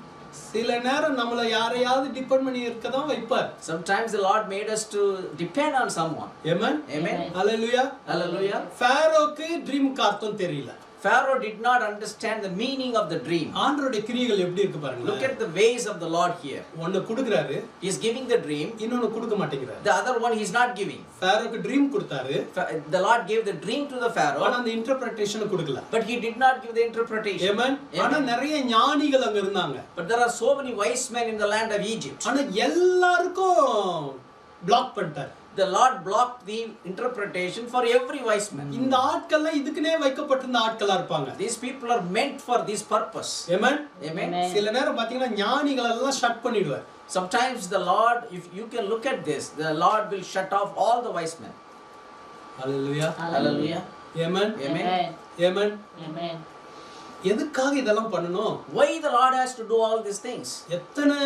[SPEAKER 1] சில நேரம் நம்மள யாரையாவது டிபெண்ட் பண்ணி இருக்க தான் வைப்பார்.
[SPEAKER 2] Sometimes the Lord made us to depend on someone.
[SPEAKER 1] Amen.
[SPEAKER 2] Amen.
[SPEAKER 1] Hallelujah.
[SPEAKER 2] Hallelujah.
[SPEAKER 1] ஃபாரோக்கு ட்ரீம்க்கு அர்த்தம் தெரியல.
[SPEAKER 2] Pharaoh did not understand the meaning of the dream.
[SPEAKER 1] ஆண்டவருடைய கிரியைகள் எப்படி இருக்கு பாருங்க.
[SPEAKER 2] Look at the ways of the Lord here.
[SPEAKER 1] ஒன்னு கொடுக்கறாரு.
[SPEAKER 2] He is giving the dream.
[SPEAKER 1] இன்னொன்னு கொடுக்க மாட்டேங்கிறாரு.
[SPEAKER 2] The other one he is not giving.
[SPEAKER 1] ஃபாரோக்கு ட்ரீம் கொடுத்தாரு.
[SPEAKER 2] The Lord gave the dream to the Pharaoh.
[SPEAKER 1] ஆனா அந்த இன்டர்பிரேஷன் கொடுக்கல.
[SPEAKER 2] But he did not give the interpretation.
[SPEAKER 1] Amen. ஆனா நிறைய ஞானிகள் அங்க இருந்தாங்க.
[SPEAKER 2] But there are so many wise men in the land of Egypt.
[SPEAKER 1] ஆனா எல்லாருக்கும் பிளாக் பண்ணிட்டார்.
[SPEAKER 2] The Lord blocked the interpretation for every wise man.
[SPEAKER 1] இந்த ஆட்கள்லாம் இதுக்குனே வைக்கப்பட்டிருந்த ஆட்களா இருப்பாங்க.
[SPEAKER 2] These people are meant for this purpose.
[SPEAKER 1] Amen.
[SPEAKER 2] Amen.
[SPEAKER 1] சில நேரம் பாத்தீங்கன்னா ஞானிகள் எல்லாம் ஷட் பண்ணிடுவார்.
[SPEAKER 2] Sometimes the Lord, if you can look at this, the Lord will shut off all the wise men.
[SPEAKER 1] Hallelujah.
[SPEAKER 2] Hallelujah.
[SPEAKER 1] Amen.
[SPEAKER 2] Amen.
[SPEAKER 1] Amen.
[SPEAKER 3] Amen.
[SPEAKER 1] எதுக்காக இதெல்லாம் பண்ணணும்?
[SPEAKER 2] Why the Lord has to do all these things?
[SPEAKER 1] எத்தனை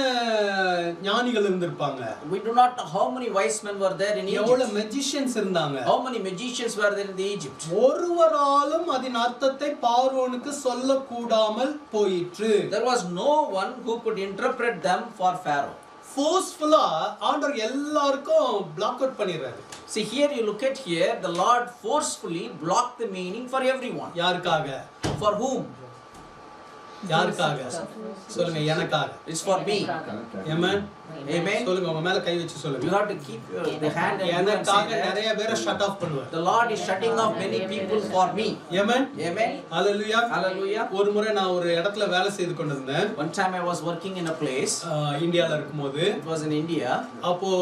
[SPEAKER 1] ஞானிகள் இருந்திருப்பாங்க?
[SPEAKER 2] We do not know how many wise men were there in
[SPEAKER 1] எவ்வளவு
[SPEAKER 2] Egypt.
[SPEAKER 1] magicians இருந்தாங்க?
[SPEAKER 2] How many magicians were there in the Egypt?
[SPEAKER 1] ஒருவராலும் அதன் அர்த்தத்தை பார்வோனுக்கு சொல்ல கூடாமல் போயிற்று.
[SPEAKER 2] There was no one who could interpret them for Pharaoh.
[SPEAKER 1] ஃபோர்ஸ்ஃபுல்லா ஆண்டவர் எல்லாருக்கும் பிளாக் அவுட் பண்ணிடுறாரு.
[SPEAKER 2] See here, you look at here, the Lord forcefully blocked the meaning for everyone.
[SPEAKER 1] யாருக்காக?
[SPEAKER 2] For whom?
[SPEAKER 1] யாருக்காக? சொல்லுங்க, எனக்காக.
[SPEAKER 2] It's for me.
[SPEAKER 1] Amen.
[SPEAKER 2] Amen.
[SPEAKER 1] சொல்லுங்க, உங்க மேல கை வச்சு
[SPEAKER 2] You
[SPEAKER 1] சொல்லுங்க.
[SPEAKER 2] have to keep the hand and you can
[SPEAKER 1] எனக்காக
[SPEAKER 2] say that.
[SPEAKER 1] நிறைய பேரை ஷட் ஆஃப் பண்ணுவார்.
[SPEAKER 2] The Lord is shutting off many people for me.
[SPEAKER 1] Amen.
[SPEAKER 2] Amen.
[SPEAKER 1] Hallelujah.
[SPEAKER 2] Hallelujah.
[SPEAKER 1] ஒரு முறை நான் ஒரு இடத்துல வேலை செய்து கொண்டிருந்தேன்.
[SPEAKER 2] One time I was working in a place.
[SPEAKER 1] இந்தியால இருக்கும்போது.
[SPEAKER 2] It was in India.
[SPEAKER 1] அப்போ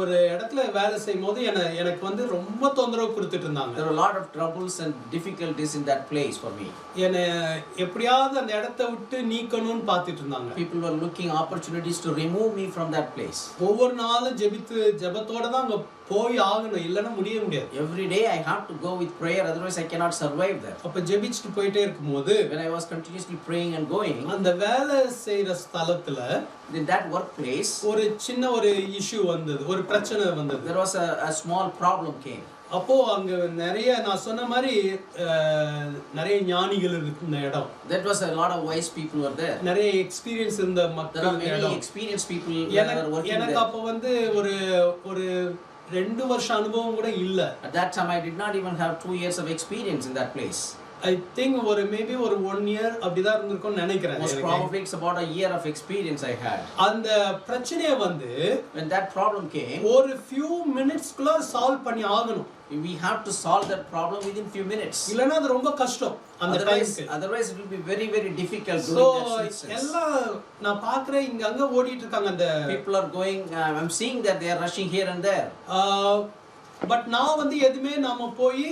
[SPEAKER 1] ஒரு இடத்துல வேலை செய்யும்போது எனக்கு வந்து ரொம்ப தொந்தரவு கொடுத்துட்டு இருந்தாங்க.
[SPEAKER 2] There were a lot of troubles and difficulties in that place for me.
[SPEAKER 1] என்ன எப்படியாவது அந்த இடத்தை விட்டு நீக்கணும்னு பார்த்துட்டு இருந்தாங்க.
[SPEAKER 2] People were looking opportunities to remove me from that place.
[SPEAKER 1] ஒவ்வொரு நாளும் ஜெபத்தோட தான் அங்க போய் ஆகணும், இல்லைன்னா முடியாது.
[SPEAKER 2] Every day I have to go with prayer, otherwise I cannot survive there.
[SPEAKER 1] அப்ப ஜெபிச்சுட்டு போயிட்டே இருக்கும்போது
[SPEAKER 2] When I was continuously praying and going,
[SPEAKER 1] அந்த வேலை செய்யற ஸ்தலத்துல
[SPEAKER 2] in that workplace,
[SPEAKER 1] ஒரு சின்ன ஒரு இஷ்யூ வந்தது, ஒரு பிரச்சனை வந்தது.
[SPEAKER 2] there was a small problem came.
[SPEAKER 1] அப்போ அங்க நிறைய, நான் சொன்ன மாதிரி நிறைய ஞானிகள் இருந்த இடம்.
[SPEAKER 2] That was a lot of wise people were there.
[SPEAKER 1] நிறைய எக்ஸ்பீரியன்ஸ் இருந்த
[SPEAKER 2] There are
[SPEAKER 1] மக்கள்
[SPEAKER 2] many
[SPEAKER 1] இடம்.
[SPEAKER 2] experienced people were working
[SPEAKER 1] எனக்கு
[SPEAKER 2] there.
[SPEAKER 1] அப்ப வந்து ஒரு 2 வருஷ அனுபவம் கூட இல்ல.
[SPEAKER 2] At that time I did not even have 2 years of experience in that place.
[SPEAKER 1] I think maybe 1 year அப்படிதான் இருந்திருக்கும்னு நினைக்கிறேன்.
[SPEAKER 2] Most probably it's about a year of experience I had.
[SPEAKER 1] அந்த பிரச்சனைய வந்து
[SPEAKER 2] When that problem came,
[SPEAKER 1] ஒரு few minutes குள்ள solve பண்ணி ஆகணும்.
[SPEAKER 2] we have to solve that problem within few minutes.
[SPEAKER 1] இல்லனா அது ரொம்ப கஷ்டம் அந்த டைம்க்கு.
[SPEAKER 2] Otherwise it will be very very difficult
[SPEAKER 1] so
[SPEAKER 2] doing that instance.
[SPEAKER 1] எல்லாம் நான் பார்க்கறேன், இங்க அங்க ஓடிட்டு இருக்காங்க. அந்த
[SPEAKER 2] people are going, I'm seeing that they are rushing here and there.
[SPEAKER 1] But நான் வந்து எதுமே நாம போய்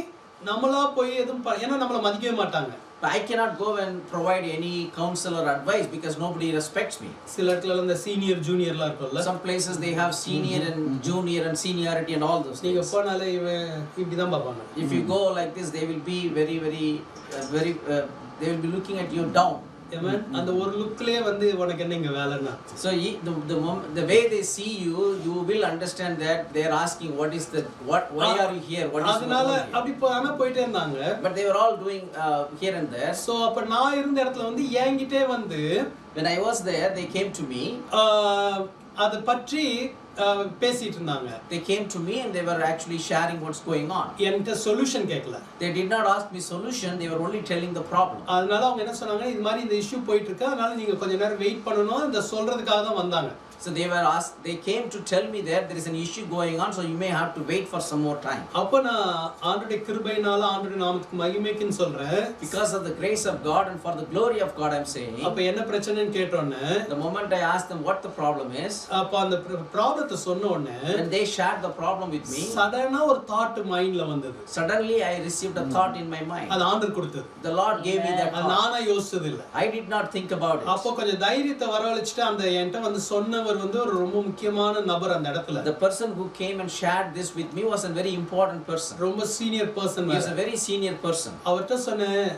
[SPEAKER 1] நம்மளா போய் எதுவும் ஏன்னா நம்மள மதிக்கவே மாட்டாங்க.
[SPEAKER 2] But I cannot go and provide any counsel or advice because nobody respects me.
[SPEAKER 1] சில இடத்துல அந்த சீனியர் ஜூனியர்லாம் இருக்கும்ல.
[SPEAKER 2] Some places they have senior and junior and seniority and all those things.
[SPEAKER 1] நீங்க போனாலே இவன் இப்படி தான் பாப்பாங்க.
[SPEAKER 2] If you go like this, they will be very they will be looking at you down.
[SPEAKER 1] Amen. அந்த ஒரு லுக்லயே வந்து உனக்கு என்ன இங்க வேலைன்னா.
[SPEAKER 2] So the way they see you, you will understand that they are asking why are you here, what is
[SPEAKER 1] அதனால அப்படி ஆனா போயிட்டே இருந்தாங்க.
[SPEAKER 2] But they were all doing here and there.
[SPEAKER 1] So அப்ப நான் இருந்த இடத்துல வந்து என்கிட்டே வந்து
[SPEAKER 2] when I was there, they came to me.
[SPEAKER 1] அத பற்றி பேசிட்டு இருந்தாங்க.
[SPEAKER 2] They came to me and they were actually sharing what's going on.
[SPEAKER 1] என்கிட்ட சொல்யூஷன் கேட்கல.
[SPEAKER 2] They did not ask me solution, they were only telling the problem.
[SPEAKER 1] அதனால அவங்க என்ன சொன்னாங்க, இது மாதிரி இந்த இஷ்யூ போயிட்டு இருக்கு, அதனால நீங்க கொஞ்ச நேரம் வெயிட் பண்ணனும் இந்த சொல்றதுக்காக தான் வந்தாங்க.
[SPEAKER 2] So they came to tell me that there is an issue going on, so you may have to wait for some more time.
[SPEAKER 1] அப்ப நான் ஆண்டவருடைய கிருபையினால ஆண்டவருடைய நாமத்துக்கு மகிமைக்குன்னு சொல்றேன்.
[SPEAKER 2] Because of the grace of God and for the glory of God I'm saying.
[SPEAKER 1] அப்ப என்ன பிரச்சனைன்னு கேட்டோனே,
[SPEAKER 2] the moment I asked them what the problem is,
[SPEAKER 1] அப்ப அந்த ப்ராப்ளத்தை சொன்ன உடனே
[SPEAKER 2] when they shared the problem with me,
[SPEAKER 1] சடனா ஒரு தாட் மைண்ட்ல வந்தது.
[SPEAKER 2] Suddenly I received a thought in my mind.
[SPEAKER 1] அது ஆண்டவர் கொடுத்தது.
[SPEAKER 2] The Lord gave me that thought.
[SPEAKER 1] நானா யோசிச்சது இல்ல.
[SPEAKER 2] I did not think about it.
[SPEAKER 1] அப்ப கொஞ்சம் தைரியத்தை வரவழைச்சிட்டு அந்த என்கிட்ட வந்து சொன்னவர் வந்து ஒரு ரொம்ப முக்கியமான நபர் அந்த இடத்துல.
[SPEAKER 2] The person who came and shared this with me was a very important person.
[SPEAKER 1] ரொம்ப senior person.
[SPEAKER 2] He was a very senior person.
[SPEAKER 1] அவர்ட்ட சொன்னேன்,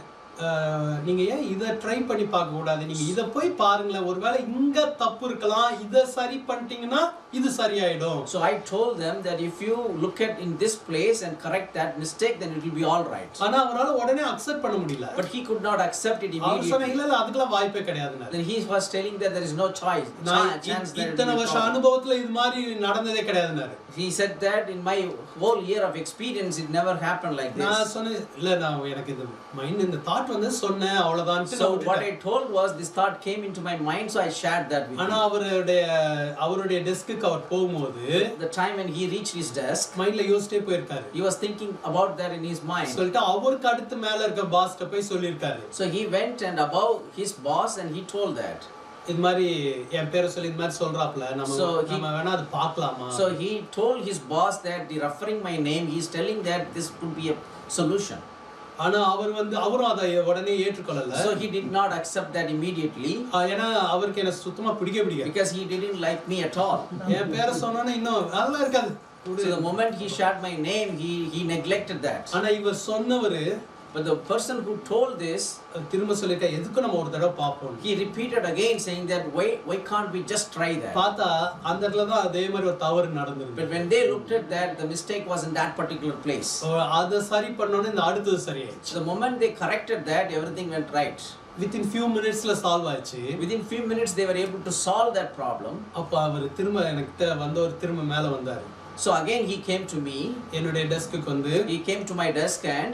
[SPEAKER 1] நீங்க ஏன் இத ட்ரை பண்ணி பார்க்க கூடாது, நீங்க இத போய் பாருங்களேன், ஒருவேளை இங்க தப்பு இருக்கலாம், இத சரி பண்ணிட்டீங்கன்னா இது சரியாயிடும்.
[SPEAKER 2] So I told them that if you look at in this place and correct that mistake, then it will be all right.
[SPEAKER 1] ஆனா அவரால உடனே அக்செப்ட் பண்ண முடியல.
[SPEAKER 2] But he could not accept it
[SPEAKER 1] our
[SPEAKER 2] immediately.
[SPEAKER 1] சொன்ன இல்ல அதுக்கெல்லாம் வாய்ப்பே கிடையாதுன்னு.
[SPEAKER 2] Then he was telling that there is no choice. Chance that
[SPEAKER 1] இத்தனை வருஷ அனுபவத்துல இது மாதிரி நடந்ததே கிடையாதுன்னாரு.
[SPEAKER 2] He said that in my whole year of experience it never happened like this.
[SPEAKER 1] நான் சொன்னேன் இல்ல நான் எனக்கு இது மைண்ட் இந்த தாட் வந்து சொன்னேன் அவ்வளவுதான்.
[SPEAKER 2] So what I told was this thought came into my mind, so I shared that with him.
[SPEAKER 1] ஆனா அவருடைய டெஸ்க்கு அவர் போகும்போது
[SPEAKER 2] the time when he reached his desk,
[SPEAKER 1] மைண்ட்ல யோசிச்சிட்டே போயிருக்காரு.
[SPEAKER 2] he was thinking about that in his mind.
[SPEAKER 1] சொல்லிட்டு அவருக்கு அடுத்து மேல இருக்க பாஸ்ட்ட போய் சொல்லிருக்காரு.
[SPEAKER 2] So he went and above his boss and he told that
[SPEAKER 1] இது மாதிரி என் பேரை சொல்லி இந்த மாதிரி சொல்றாப்ல, நம்ம வேணா அது பார்க்கலாமா.
[SPEAKER 2] So he told his boss that the referring my name, he is telling that this could be a solution.
[SPEAKER 1] ஆனா அவரும் அதை உடனே ஏற்றுக்கொள்ளல.
[SPEAKER 2] So he did not accept that immediately.
[SPEAKER 1] ஏன்னா அவருக்கு என்ன சுத்தமா பிடிக்கல.
[SPEAKER 2] Because he didn't like me at all.
[SPEAKER 1] என் பேரை சொன்னானே இன்னும் நல்லா இருக்காது.
[SPEAKER 2] So the moment he shared my name, he neglected that.
[SPEAKER 1] ஆனா இவர் சொன்னவரு,
[SPEAKER 2] but the person who told this
[SPEAKER 1] திரும்ப சொல்லிட்ட எதுக்கு நம்ம ஒரு தடவை பாப்போம்.
[SPEAKER 2] He repeated again saying that why can't we just try that.
[SPEAKER 1] பார்த்தா அந்த இடத்துல தான் அதே மாதிரி ஒரு தவறு நடந்துருக்கு.
[SPEAKER 2] But when they looked at that, the mistake was in that particular place.
[SPEAKER 1] அத சரி பண்ணோனே இந்த அடுத்து சரியாயிடுச்சு.
[SPEAKER 2] The moment they corrected that, everything went right.
[SPEAKER 1] Within few minutesல சால்வ் ஆச்சு.
[SPEAKER 2] Within few minutes they were able to solve that problem.
[SPEAKER 1] அப்ப அவர் திரும்ப எனக்கு வந்தவர் திரும்ப மேல வந்தாரு.
[SPEAKER 2] So again he came to me.
[SPEAKER 1] என்னோட டெஸ்க்குக்கு வந்து
[SPEAKER 2] he came to my desk and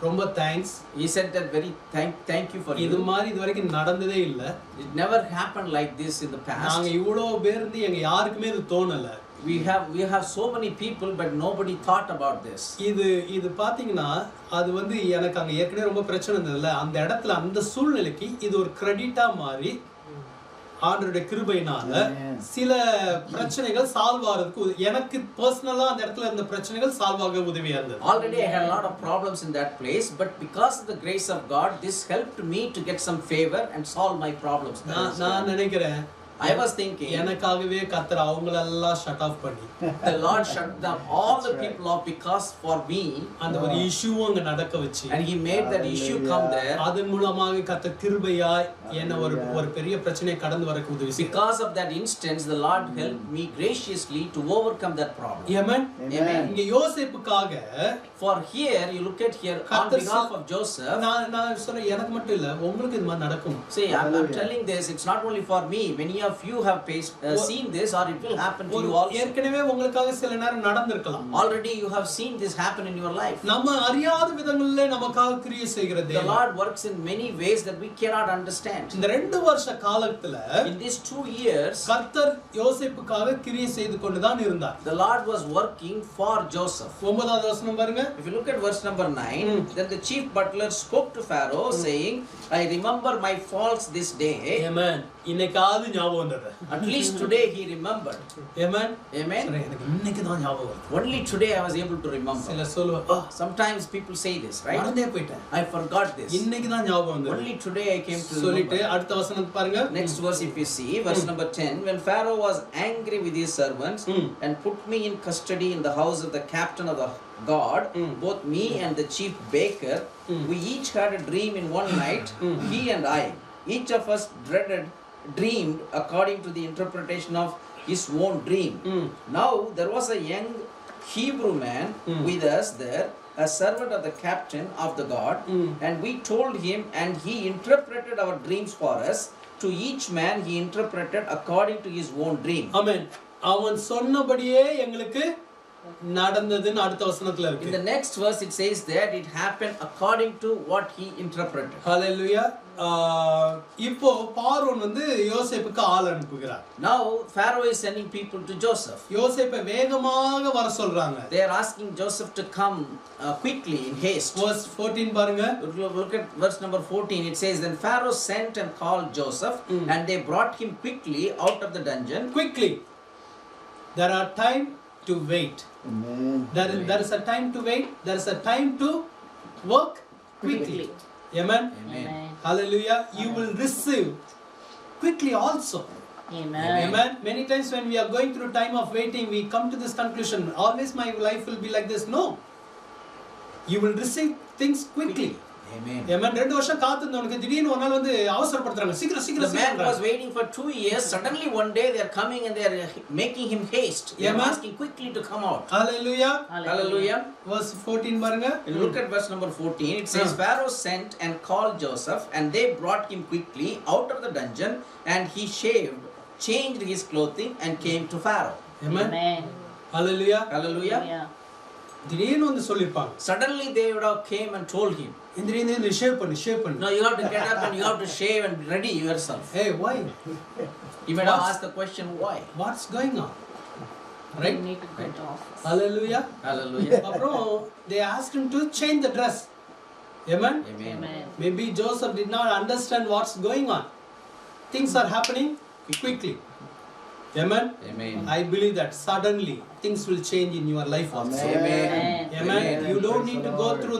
[SPEAKER 1] ரொம்ப thanks.
[SPEAKER 2] He said that very thank you for you.
[SPEAKER 1] இது மாதிரி இதுவரைக்கும் நடந்ததே இல்ல.
[SPEAKER 2] It never happened like this in the past.
[SPEAKER 1] நாங்க இவ்வளவு பேர் இருந்து எங்க யாருக்குமே இது தோணல.
[SPEAKER 2] We have so many people but nobody thought about this.
[SPEAKER 1] இது பாத்தீங்கன்னா அது வந்து எனக்கு அங்க ஏற்கனவே ரொம்ப பிரச்சனை இருந்ததுல, அந்த இடத்துல அந்த சூழ்நிலைக்கு இது ஒரு கிரெடிட்டா மாறி ஆண்டவருடைய கிருபையினால சில பிரச்சனைகள் சால்வ் ஆகிறதுக்கு எனக்கு பர்சனலா அந்த இடத்துல இருந்த பிரச்சனைகள் சால்வ் ஆக உதவியா இருந்தது.
[SPEAKER 2] Already I had a lot of problems in that place, but because of the grace of God, this helped me to get some favor and solve my problems.
[SPEAKER 1] நான் நினைக்கிறேன்,
[SPEAKER 2] I was thinking
[SPEAKER 1] எனக்காகவே கர்த்தர் அவங்களெல்லாம் shut off பண்ணி
[SPEAKER 2] the Lord shut down all the people off because for me
[SPEAKER 1] அந்த ஒரு issue அங்க நடக்க வச்சு
[SPEAKER 2] and he made that issue come there.
[SPEAKER 1] அதன் மூலமாக கர்த்தர் கிருபையாய் என்ன ஒரு பெரிய பிரச்சனையை கடந்து வரக்கு உதவி செய்தார்.
[SPEAKER 2] Because of that instance the Lord helped me graciously to overcome that problem.
[SPEAKER 1] Amen. இங்க யோசேப்புக்காக
[SPEAKER 2] for here you look at here on behalf of Joseph.
[SPEAKER 1] நான் சொல்றேன் எனக்கு மட்டும் இல்ல உங்களுக்கு இது மாதிரி நடக்கும்.
[SPEAKER 2] See I'm telling this, it's not only for me, many of you have seen this or it will happen to you also.
[SPEAKER 1] ஏற்கனவே உங்களுக்காக சில நேரம் நடந்திருக்கலாம்.
[SPEAKER 2] Already you have seen this happen in your life.
[SPEAKER 1] நம்ம அறியாத விதங்களிலே நமக்காக கிரியை செய்கிற தேவன்.
[SPEAKER 2] The Lord works in many ways that we cannot understand.
[SPEAKER 1] இந்த 2 வருஷ காலத்துல
[SPEAKER 2] in these 2 years
[SPEAKER 1] கர்த்தர் யோசேப்புக்காக கிரியை செய்து கொண்டு தான் இருந்தார்.
[SPEAKER 2] The Lord was working for Joseph.
[SPEAKER 1] 9வது வசனம் பாருங்க.
[SPEAKER 2] If you look at verse number 9, then the chief butler spoke to Pharaoh saying, I remember my faults this day.
[SPEAKER 1] Amen. இன்னைக்காவது ஞாபகம் வந்தது.
[SPEAKER 2] At least today he remembered.
[SPEAKER 1] Amen.
[SPEAKER 2] Amen.
[SPEAKER 1] சரி எனக்கு இன்னைக்கு தான் ஞாபகம் வருது.
[SPEAKER 2] Only today I was able to remember.
[SPEAKER 1] சில சொல்லுவா
[SPEAKER 2] sometimes people say this, right?
[SPEAKER 1] மறந்தே போயிட்டேன்.
[SPEAKER 2] I forgot this.
[SPEAKER 1] இன்னைக்கு தான் ஞாபகம் வந்தது.
[SPEAKER 2] Only today I came to
[SPEAKER 1] சொல்லிட்டு அடுத்த வசனம் பாருங்க.
[SPEAKER 2] Next verse if you see, verse number 10, when Pharaoh was angry with his servants and put me in custody in the house of the captain of the guard, both me and the chief baker, we each had a dream in one night, he and I. each of us dreamed according to the interpretation of his own dream. Now there was a young Hebrew man with us there, a servant of the captain of the guard, and we told him, and he interpreted our dreams for us. To each man he interpreted according to his own dream.
[SPEAKER 1] ஆமென். அவன் சொன்னபடியே எங்களுக்கு நடந்ததுன்னு அடுத்த வசனத்துல
[SPEAKER 2] In
[SPEAKER 1] இருக்கு.
[SPEAKER 2] the next verse it says that it happened according to what he interpreted.
[SPEAKER 1] ஹalleluya. இப்போ பார்வோன் வந்து யோசேப்புக்கு ஆள் அனுப்புகிறார்.
[SPEAKER 2] Now Pharaoh is sending people to Joseph.
[SPEAKER 1] யோசேப்பை வேகமாக வர சொல்றாங்க.
[SPEAKER 2] They are asking Joseph to come quickly in haste.
[SPEAKER 1] verse 14 பாருங்க.
[SPEAKER 2] Look at verse number 14. It says, then Pharaoh sent and called Joseph, and they brought him quickly out of the dungeon.
[SPEAKER 1] Quickly. There are time to wait.
[SPEAKER 3] Amen.
[SPEAKER 1] There is a time to wait. There is a time to work quickly. Amen.
[SPEAKER 2] Amen.
[SPEAKER 1] Hallelujah. You will receive quickly also.
[SPEAKER 4] Amen.
[SPEAKER 1] Amen. Many times when we are going through time of waiting, we come to this conclusion, always my life will be like this. No. You will receive things quickly.
[SPEAKER 2] Amen.
[SPEAKER 1] Amen. 2 வருஷம் காத்துனவனுக்கு திடீர்னு ஒரு நாள் வந்து அவசரப்படுத்துறாங்க. சீக்கிரம்
[SPEAKER 2] The
[SPEAKER 1] சீக்கிரம்
[SPEAKER 2] man was
[SPEAKER 1] சீக்கிரம்.
[SPEAKER 2] waiting for 2 years. Suddenly one day they are coming and they are making him haste. They are
[SPEAKER 1] Amen.
[SPEAKER 2] asking quickly to come out.
[SPEAKER 1] Hallelujah.
[SPEAKER 2] Hallelujah.
[SPEAKER 1] verse 14 பாருங்க.
[SPEAKER 2] Look at verse number 14. It says, Pharaoh sent and called Joseph, and they brought him quickly out of the dungeon, and he shaved, changed his clothing, and came to Pharaoh.
[SPEAKER 1] Amen.
[SPEAKER 4] Amen.
[SPEAKER 1] Hallelujah.
[SPEAKER 2] Hallelujah.
[SPEAKER 1] திடீர்னு வந்து சொல்லிருப்பாங்க.
[SPEAKER 2] Suddenly they would have came and told him,
[SPEAKER 1] இந்த shave பண்ணு.
[SPEAKER 2] no, you have to get up and you have to shave and ready yourself.
[SPEAKER 1] Hey, why?
[SPEAKER 2] You might have asked the question, why?
[SPEAKER 1] What's going on?
[SPEAKER 4] You
[SPEAKER 1] Right?
[SPEAKER 4] need to get off.
[SPEAKER 1] Hallelujah.
[SPEAKER 2] Hallelujah.
[SPEAKER 1] அப்புறம் they asked him to change the dress. Amen.
[SPEAKER 2] Amen.
[SPEAKER 4] Amen.
[SPEAKER 1] Maybe Joseph did not understand what's going on. Things are happening quickly. Amen.
[SPEAKER 2] Amen.
[SPEAKER 1] I believe that suddenly things will change in your life also.
[SPEAKER 2] Amen.
[SPEAKER 1] Amen.
[SPEAKER 2] Amen.
[SPEAKER 1] You don't need to go through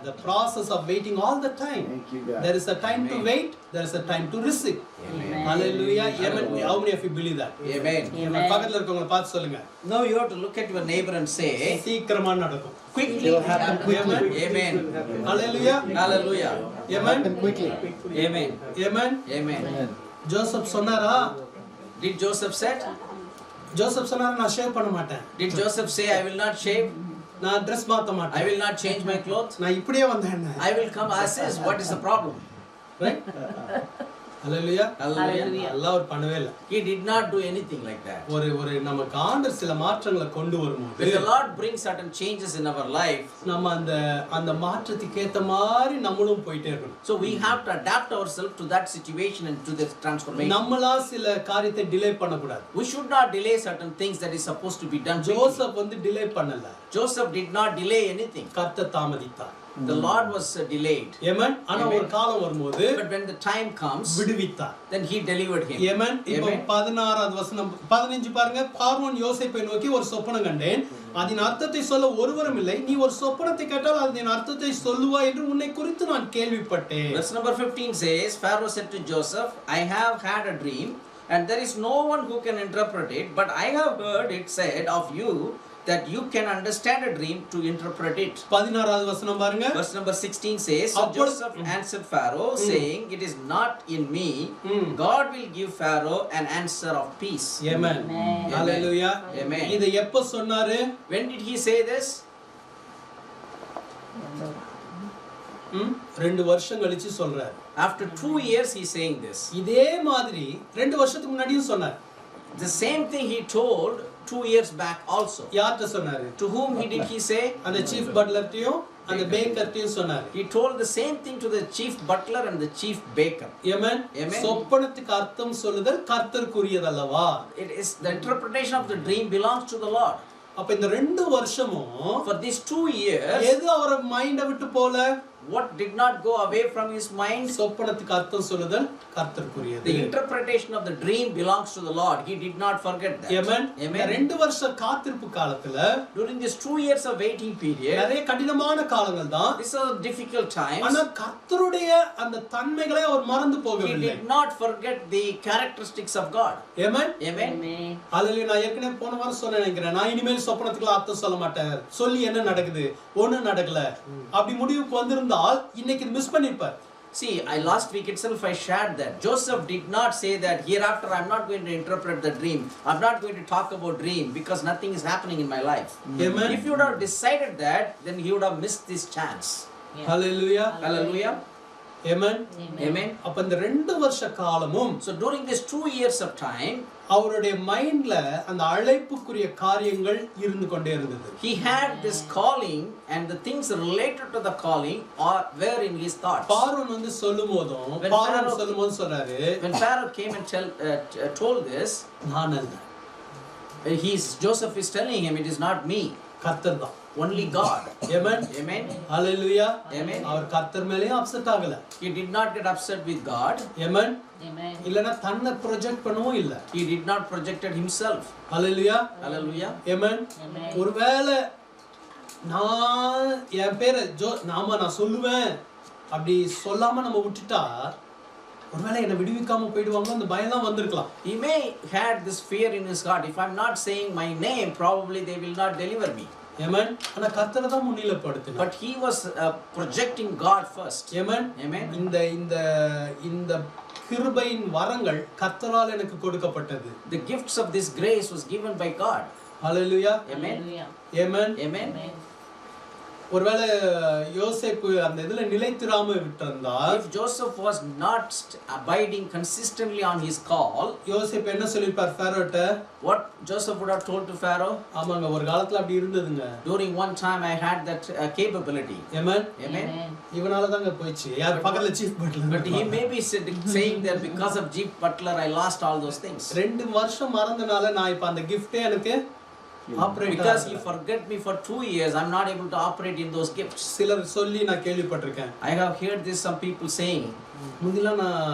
[SPEAKER 1] the process of waiting all the time.
[SPEAKER 3] Thank you, God.
[SPEAKER 1] There is a time to
[SPEAKER 2] Amen.
[SPEAKER 1] wait. There is a time to receive.
[SPEAKER 2] Amen.
[SPEAKER 1] Hallelujah. Amen.
[SPEAKER 2] Hallelujah.
[SPEAKER 1] How many of you believe that?
[SPEAKER 2] Amen.
[SPEAKER 4] Amen.
[SPEAKER 1] பக்கத்துல இருக்கவங்கள பார்த்து சொல்லுங்க.
[SPEAKER 2] Now you have to look at your neighbor and say,
[SPEAKER 1] சீக்கிரமா நடக்கும்.
[SPEAKER 2] quickly.
[SPEAKER 3] It will happen quickly.
[SPEAKER 2] Amen.
[SPEAKER 1] Hallelujah.
[SPEAKER 2] Hallelujah.
[SPEAKER 1] Amen.
[SPEAKER 3] Happen quickly.
[SPEAKER 2] Amen.
[SPEAKER 1] Amen.
[SPEAKER 2] Amen.
[SPEAKER 1] Joseph சொன்னாரா?
[SPEAKER 2] Did Joseph said?
[SPEAKER 1] Joseph சொன்னாரா நான் shave பண்ண மாட்டேன்.
[SPEAKER 2] Did Joseph say, I will not shave?
[SPEAKER 1] நான் Dress மாத்த
[SPEAKER 2] I
[SPEAKER 1] மாட்டேன்.
[SPEAKER 2] will not change my clothes?
[SPEAKER 1] நான் இப்படியே வந்தேன்.
[SPEAKER 2] I will come as is. What is the problem?
[SPEAKER 1] Right? Hallelujah.
[SPEAKER 2] Hallelujah.
[SPEAKER 1] அல்லாஹ் அவர் பண்ணவே இல்ல.
[SPEAKER 2] He did not do anything like that.
[SPEAKER 1] ஒரு நமக்கு ஆண்டவர் சில மாற்றங்களை கொண்டு
[SPEAKER 2] When
[SPEAKER 1] வரும்போது
[SPEAKER 2] the Lord brings certain changes in our life,
[SPEAKER 1] நம்ம அந்த மாற்றத்துக்கு ஏத்த மாதிரி நம்மளும் போயிட்டே இருக்கணும்.
[SPEAKER 2] so we have to adapt ourselves to that situation and to this transformation.
[SPEAKER 1] நம்மளா சில காரியத்தை டிலே பண்ணக்கூடாது.
[SPEAKER 2] We should not delay certain things that is supposed to be done quickly.
[SPEAKER 1] Joseph வந்து டிலே பண்ணல.
[SPEAKER 2] Joseph did not delay anything.
[SPEAKER 1] கர்த்தர் தாமதித்தார்.
[SPEAKER 2] The Lord was delayed.
[SPEAKER 1] ஆமென். ஆனா ஒரு காலம் வரும்போது
[SPEAKER 2] But when the time comes,
[SPEAKER 1] விடுவித்தார்.
[SPEAKER 2] then he delivered him.
[SPEAKER 1] ஆமென். இப்போ 16வது வசனம் 15 பாருங்க. பார்வோன் யோசேப்பை நோக்கி ஒரு சொப்பனம் கண்டேன். அதன் அர்த்தத்தை சொல்ல ஒருவரும் இல்லை. நீ ஒரு சொப்பனத்தை கேட்டால் அதன் அர்த்தத்தை சொல்லுவாய் என்று உன்னை குறித்து நான் கேள்விப்பட்டேன்.
[SPEAKER 2] Verse number 15 says, Pharaoh said to Joseph, I have had a dream, and there is no one who can interpret it, but I have heard it said of you that you can understand a dream to interpret it.
[SPEAKER 1] 16வது வசனம் பாருங்க.
[SPEAKER 2] Verse number 16 says, So Joseph answered Pharaoh, saying, It is not in me. God will give Pharaoh an answer of peace.
[SPEAKER 1] Amen.
[SPEAKER 4] Amen.
[SPEAKER 1] Hallelujah.
[SPEAKER 2] Amen.
[SPEAKER 1] இதை எப்ப சொன்னாரு?
[SPEAKER 2] When did he say this?
[SPEAKER 1] 2 வருஷம் கழிச்சு சொல்றாரு.
[SPEAKER 2] After 2 years he is saying this.
[SPEAKER 1] இதே மாதிரி 2 வருஷத்துக்கு முன்னாடியும் சொன்னார்.
[SPEAKER 2] The same thing he told 2 years back also.
[SPEAKER 1] யார்ட்ட சொன்னாரு?
[SPEAKER 2] To whom did he say?
[SPEAKER 1] அந்த சீஃப் பட்லர்ட்டையும் அந்த பேக்கர்ட்டையும் சொன்னாரு.
[SPEAKER 2] He told the same thing to the chief butler and the chief baker.
[SPEAKER 1] Amen.
[SPEAKER 2] Amen.
[SPEAKER 1] சொப்பனத்துக்கு அர்த்தம் சொல்லுதல் கர்த்தருக்குரியதல்லவா?
[SPEAKER 2] It is the interpretation of the dream belongs to the Lord.
[SPEAKER 1] அப்ப இந்த 2 வருஷமும்
[SPEAKER 2] For these 2 years,
[SPEAKER 1] எது அவர மைண்ட விட்டு போல?
[SPEAKER 2] what did not go away from his mind?
[SPEAKER 1] சொப்பனத்துக்கு அர்த்தம் சொல்லுதல் கர்த்தருக்குரியது.
[SPEAKER 2] The interpretation of the dream belongs to the Lord. He did not forget that.
[SPEAKER 1] Amen. இந்த
[SPEAKER 2] Amen.
[SPEAKER 1] 2 வருஷ காத்திருப்பு காலத்துல
[SPEAKER 2] During these 2 years of waiting period,
[SPEAKER 1] நிறைய கடினமான காலங்கள் தான்.
[SPEAKER 2] these are difficult times.
[SPEAKER 1] ஆனா கர்த்தருடைய அந்த தன்மைகளை அவர் மறந்து
[SPEAKER 2] He
[SPEAKER 1] போகவில்லை.
[SPEAKER 2] did not forget the characteristics of God.
[SPEAKER 1] Amen.
[SPEAKER 2] Amen.
[SPEAKER 4] Amen.
[SPEAKER 1] அதுல நான் ஏற்கனவே போன வாரம் சொன்னேன் நினைக்கிறேன். நான் இனிமேல் சொப்பனத்துக்குள்ள அர்த்தம் சொல்ல மாட்டேன். சொல்லி என்ன நடக்குது? ஒண்ணும் நடக்கல. அப்படி முடிவுக்கு வந்திருந்தால் இன்னைக்கு miss பண்ணிருப்பார்.
[SPEAKER 2] See, last week itself I shared that Joseph did not say that hereafter I'm not going to interpret the dream. I'm not going to talk about dream because nothing is happening in my life.
[SPEAKER 1] Amen.
[SPEAKER 2] If you would have decided that, then he would have missed this chance.
[SPEAKER 4] Yes.
[SPEAKER 1] Hallelujah.
[SPEAKER 2] Hallelujah.
[SPEAKER 1] Amen.
[SPEAKER 2] Amen.
[SPEAKER 1] அப்ப இந்த 2 வருஷ காலமும்
[SPEAKER 2] So during these 2 years of time,
[SPEAKER 1] அவருடைய மைண்ட்ல அந்த அழைப்புக்குரிய காரியங்கள் இருந்து கொண்டே இருந்தது.
[SPEAKER 2] he had this calling and the things related to the calling were in his thoughts.
[SPEAKER 1] பார்வோன் வந்து சொல்லும்போதும்
[SPEAKER 2] When
[SPEAKER 1] பார்வோன்
[SPEAKER 2] Pharaoh-
[SPEAKER 1] சொல்லும்போது சொல்றாரு,
[SPEAKER 2] When Pharaoh came and told this,
[SPEAKER 1] நான் அல்ல,
[SPEAKER 2] Joseph is telling him, it is not me,
[SPEAKER 1] கர்த்தர் தான்.
[SPEAKER 2] only God.
[SPEAKER 1] Amen.
[SPEAKER 2] Amen.
[SPEAKER 1] ஹalleluya.
[SPEAKER 2] Amen.
[SPEAKER 1] அவர் கர்த்தர் மேலயும் அப்செட் ஆகல.
[SPEAKER 2] He did not get upset with God.
[SPEAKER 1] Amen.
[SPEAKER 4] Amen.
[SPEAKER 1] இல்லனா தன்னை ப்ரொஜெக்ட் பண்ணவும் இல்ல.
[SPEAKER 2] He did not projected himself.
[SPEAKER 1] Hallelujah.
[SPEAKER 2] Hallelujah.
[SPEAKER 1] Amen.
[SPEAKER 4] Amen.
[SPEAKER 1] ஒருவேளை நான் என் பேரை நான் சொல்லுவேன் அப்படி சொல்லாம நம்ம விட்டுட்டா ஒருவேளை என்ன விடுவிக்காம போயிடுவாங்க அந்த பயம்லாம் வந்திருக்கலாம்.
[SPEAKER 2] He may had this fear in his heart. If I'm not saying my name, probably they will not deliver me.
[SPEAKER 1] Amen. ஆனா கர்த்தரை தான் முன்னிலைப்படுத்தினார்.
[SPEAKER 2] But he was projecting God first.
[SPEAKER 1] Amen.
[SPEAKER 2] Amen.
[SPEAKER 1] இந்த கிருபையின் வரங்கள் கர்த்தரால் எனக்கு கொடுக்கப்பட்டது.
[SPEAKER 2] The gifts of this grace was given by God.
[SPEAKER 1] Hallelujah.
[SPEAKER 2] Amen.
[SPEAKER 4] Hallelujah.
[SPEAKER 1] Amen.
[SPEAKER 2] Amen.
[SPEAKER 4] Amen.
[SPEAKER 1] ஒருவேளை யோசேப்பு அந்த இதுல நிலைத்திராம விட்டிருந்தா,
[SPEAKER 2] If Joseph was not abiding consistently on his call,
[SPEAKER 1] யோசேப்பு என்ன சொல்லிருப்பார் ஃபாரோட்ட?
[SPEAKER 2] what Joseph would have told to Pharaoh?
[SPEAKER 1] ஆமாங்க, ஒரு காலத்துல அப்படி இருந்ததுங்க.
[SPEAKER 2] During one time I had that capability.
[SPEAKER 1] Amen.
[SPEAKER 2] Amen.
[SPEAKER 1] இவனால தாங்க போயிச்சு. யார் பக்கத்துல chief butler.
[SPEAKER 2] But he may be saying that because of Chief Butler I lost all those things.
[SPEAKER 1] 2 வருஷம் மறந்தனால நான் இப்ப அந்த gift-ஏ எனக்கு operate
[SPEAKER 2] Because he forget me for 2 years, I'm not able to operate in those gifts.
[SPEAKER 1] சிலர் சொல்லி நான் கேள்விப்பட்டிருக்கேன்.
[SPEAKER 2] I have heard this some people saying.
[SPEAKER 1] முந்திலாம் நான்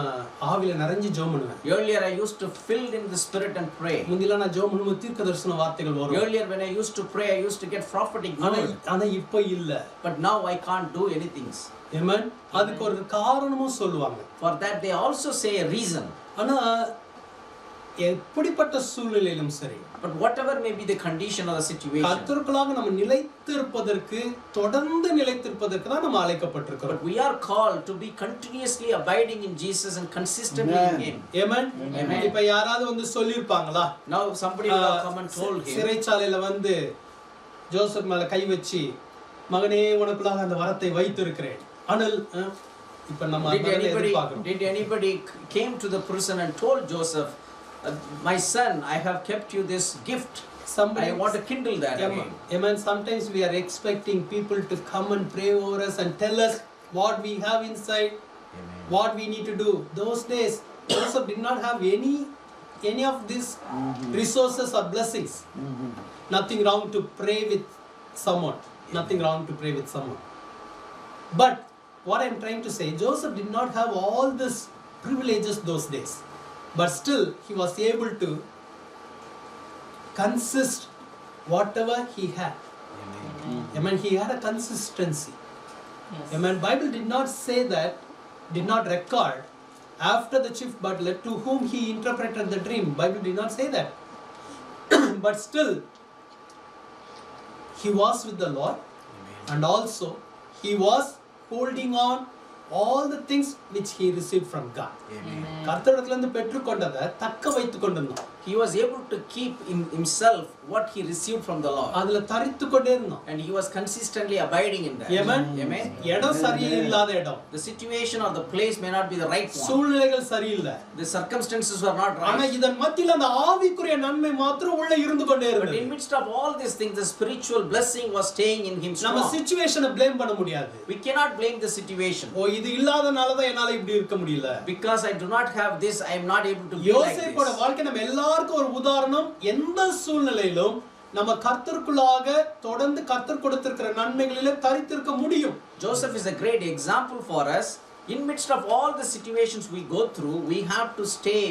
[SPEAKER 1] ஆவில நிறைஞ்சு ஜெபம் பண்ணுவேன்.
[SPEAKER 2] Earlier I used to fill in the spirit and pray.
[SPEAKER 1] முந்திலாம் நான் ஜெபம் பண்ணும்போது தீர்க்கதரிசன வார்த்தைகள் வரும்.
[SPEAKER 2] Earlier when I used to pray, I used to get prophetic word.
[SPEAKER 1] ஆனா இப்ப இல்ல.
[SPEAKER 2] But now I can't do anything.
[SPEAKER 1] Amen. அதுக்கு ஒரு காரணமும் சொல்லுவாங்க.
[SPEAKER 2] For that they also say a reason.
[SPEAKER 1] ஆனா எப்படிப்பட்ட சூழ்நிலையிலும் சரி,
[SPEAKER 2] But whatever may be the condition or the situation,
[SPEAKER 1] கர்த்தருக்குள்ளாக நம்ம நிலைத்திருப்பதற்கு, தொடர்ந்து நிலைத்திருப்பதற்கு தான் நம்ம அழைக்கப்பட்டிருக்கிறோம்.
[SPEAKER 2] but we are called to be continuously abiding in Jesus and consistently in Him.
[SPEAKER 1] Amen.
[SPEAKER 2] Amen.
[SPEAKER 1] இப்ப யாராவது வந்து சொல்லிருப்பாங்களா?
[SPEAKER 2] Now somebody will have come and told him,
[SPEAKER 1] சிறைச்சாலையில வந்து ஜோசப் மேல கை வச்சு, மகனே உனக்குள்ளாக அந்த வரத்தை வைத்திருக்கிறேன். ஆனால் இப்ப நம்ம
[SPEAKER 2] did anybody came to the prison and told Joseph, my son, I have kept you this gift. I want to kindle that again.
[SPEAKER 1] Amen. Sometimes we are expecting people to come and pray over us and tell us what we have inside. Amen. What we need to do. Those days Joseph did not have any of these resources or blessings. Nothing wrong to pray with someone. Nothing wrong to pray with someone. But what I'm trying to say, Joseph did not have all these privileges those days. But still he was able to consist whatever he had.
[SPEAKER 4] Amen.
[SPEAKER 1] Amen. He had a consistency.
[SPEAKER 4] Yes.
[SPEAKER 1] Amen. Bible did not say that, did not record after the chief butler to whom he interpreted the dream. Bible did not say that. But still he was with the Lord. Amen. And also he was holding on all the things which he received from God.
[SPEAKER 4] Amen.
[SPEAKER 1] கர்த்தரிடத்துல இருந்து பெற்றுக்கொண்டதை தக்க வைத்துக் கொண்டிருந்தான்.
[SPEAKER 2] He was able to keep in himself what he received from the Lord.
[SPEAKER 1] அதுல தரித்து கொண்டே இருந்தான்.
[SPEAKER 2] And he was consistently abiding in that.
[SPEAKER 1] Amen.
[SPEAKER 2] Amen.
[SPEAKER 1] இடம் சரியில்லாத இடம்.
[SPEAKER 2] The situation or the place may not be the right one.
[SPEAKER 1] சூழ்நிலைகள் சரியில்லை.
[SPEAKER 2] The circumstances were not
[SPEAKER 1] ஆனா
[SPEAKER 2] right.
[SPEAKER 1] இதன் மத்தியில அந்த ஆவிக்குரிய நன்மை மாத்திரம் உள்ள இருந்து கொண்டே
[SPEAKER 2] But
[SPEAKER 1] இருந்தது.
[SPEAKER 2] in midst of all these things, the spiritual blessing was staying in him
[SPEAKER 1] நம்ம
[SPEAKER 2] strong.
[SPEAKER 1] சிச்சுவேஷனை ப்ளேம் பண்ண முடியாது.
[SPEAKER 2] We cannot blame the situation.
[SPEAKER 1] ஓ இது இல்லாதனால தான் என்னால இப்படி இருக்க முடியல.
[SPEAKER 2] Because I do not have this, I am not able to be like
[SPEAKER 1] யோசேப்போட
[SPEAKER 2] this.
[SPEAKER 1] வாழ்க்கை நம்ம எல்லாருக்கும் ஒரு உதாரணம். எந்த சூழ்நிலையிலும் நம்ம கர்த்தருக்குள்ளாக தொடர்ந்து கர்த்தர் கொடுத்திருக்கிற நன்மைகளிலே தரித்திருக்க முடியும்.
[SPEAKER 2] Joseph is a great example for us. In midst of all the situations we go through, we have to stay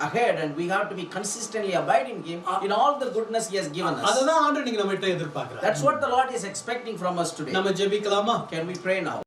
[SPEAKER 2] ahead and we have to be consistently abiding in Him in all the goodness He has given us.
[SPEAKER 1] அததான் ஆண்டவர் நீங்க நம்மகிட்ட எதிர்பார்க்கிறார்.
[SPEAKER 2] That's what the Lord is expecting from us today.
[SPEAKER 1] நம்ம ஜெபிக்கலாமா?
[SPEAKER 2] Can we pray now?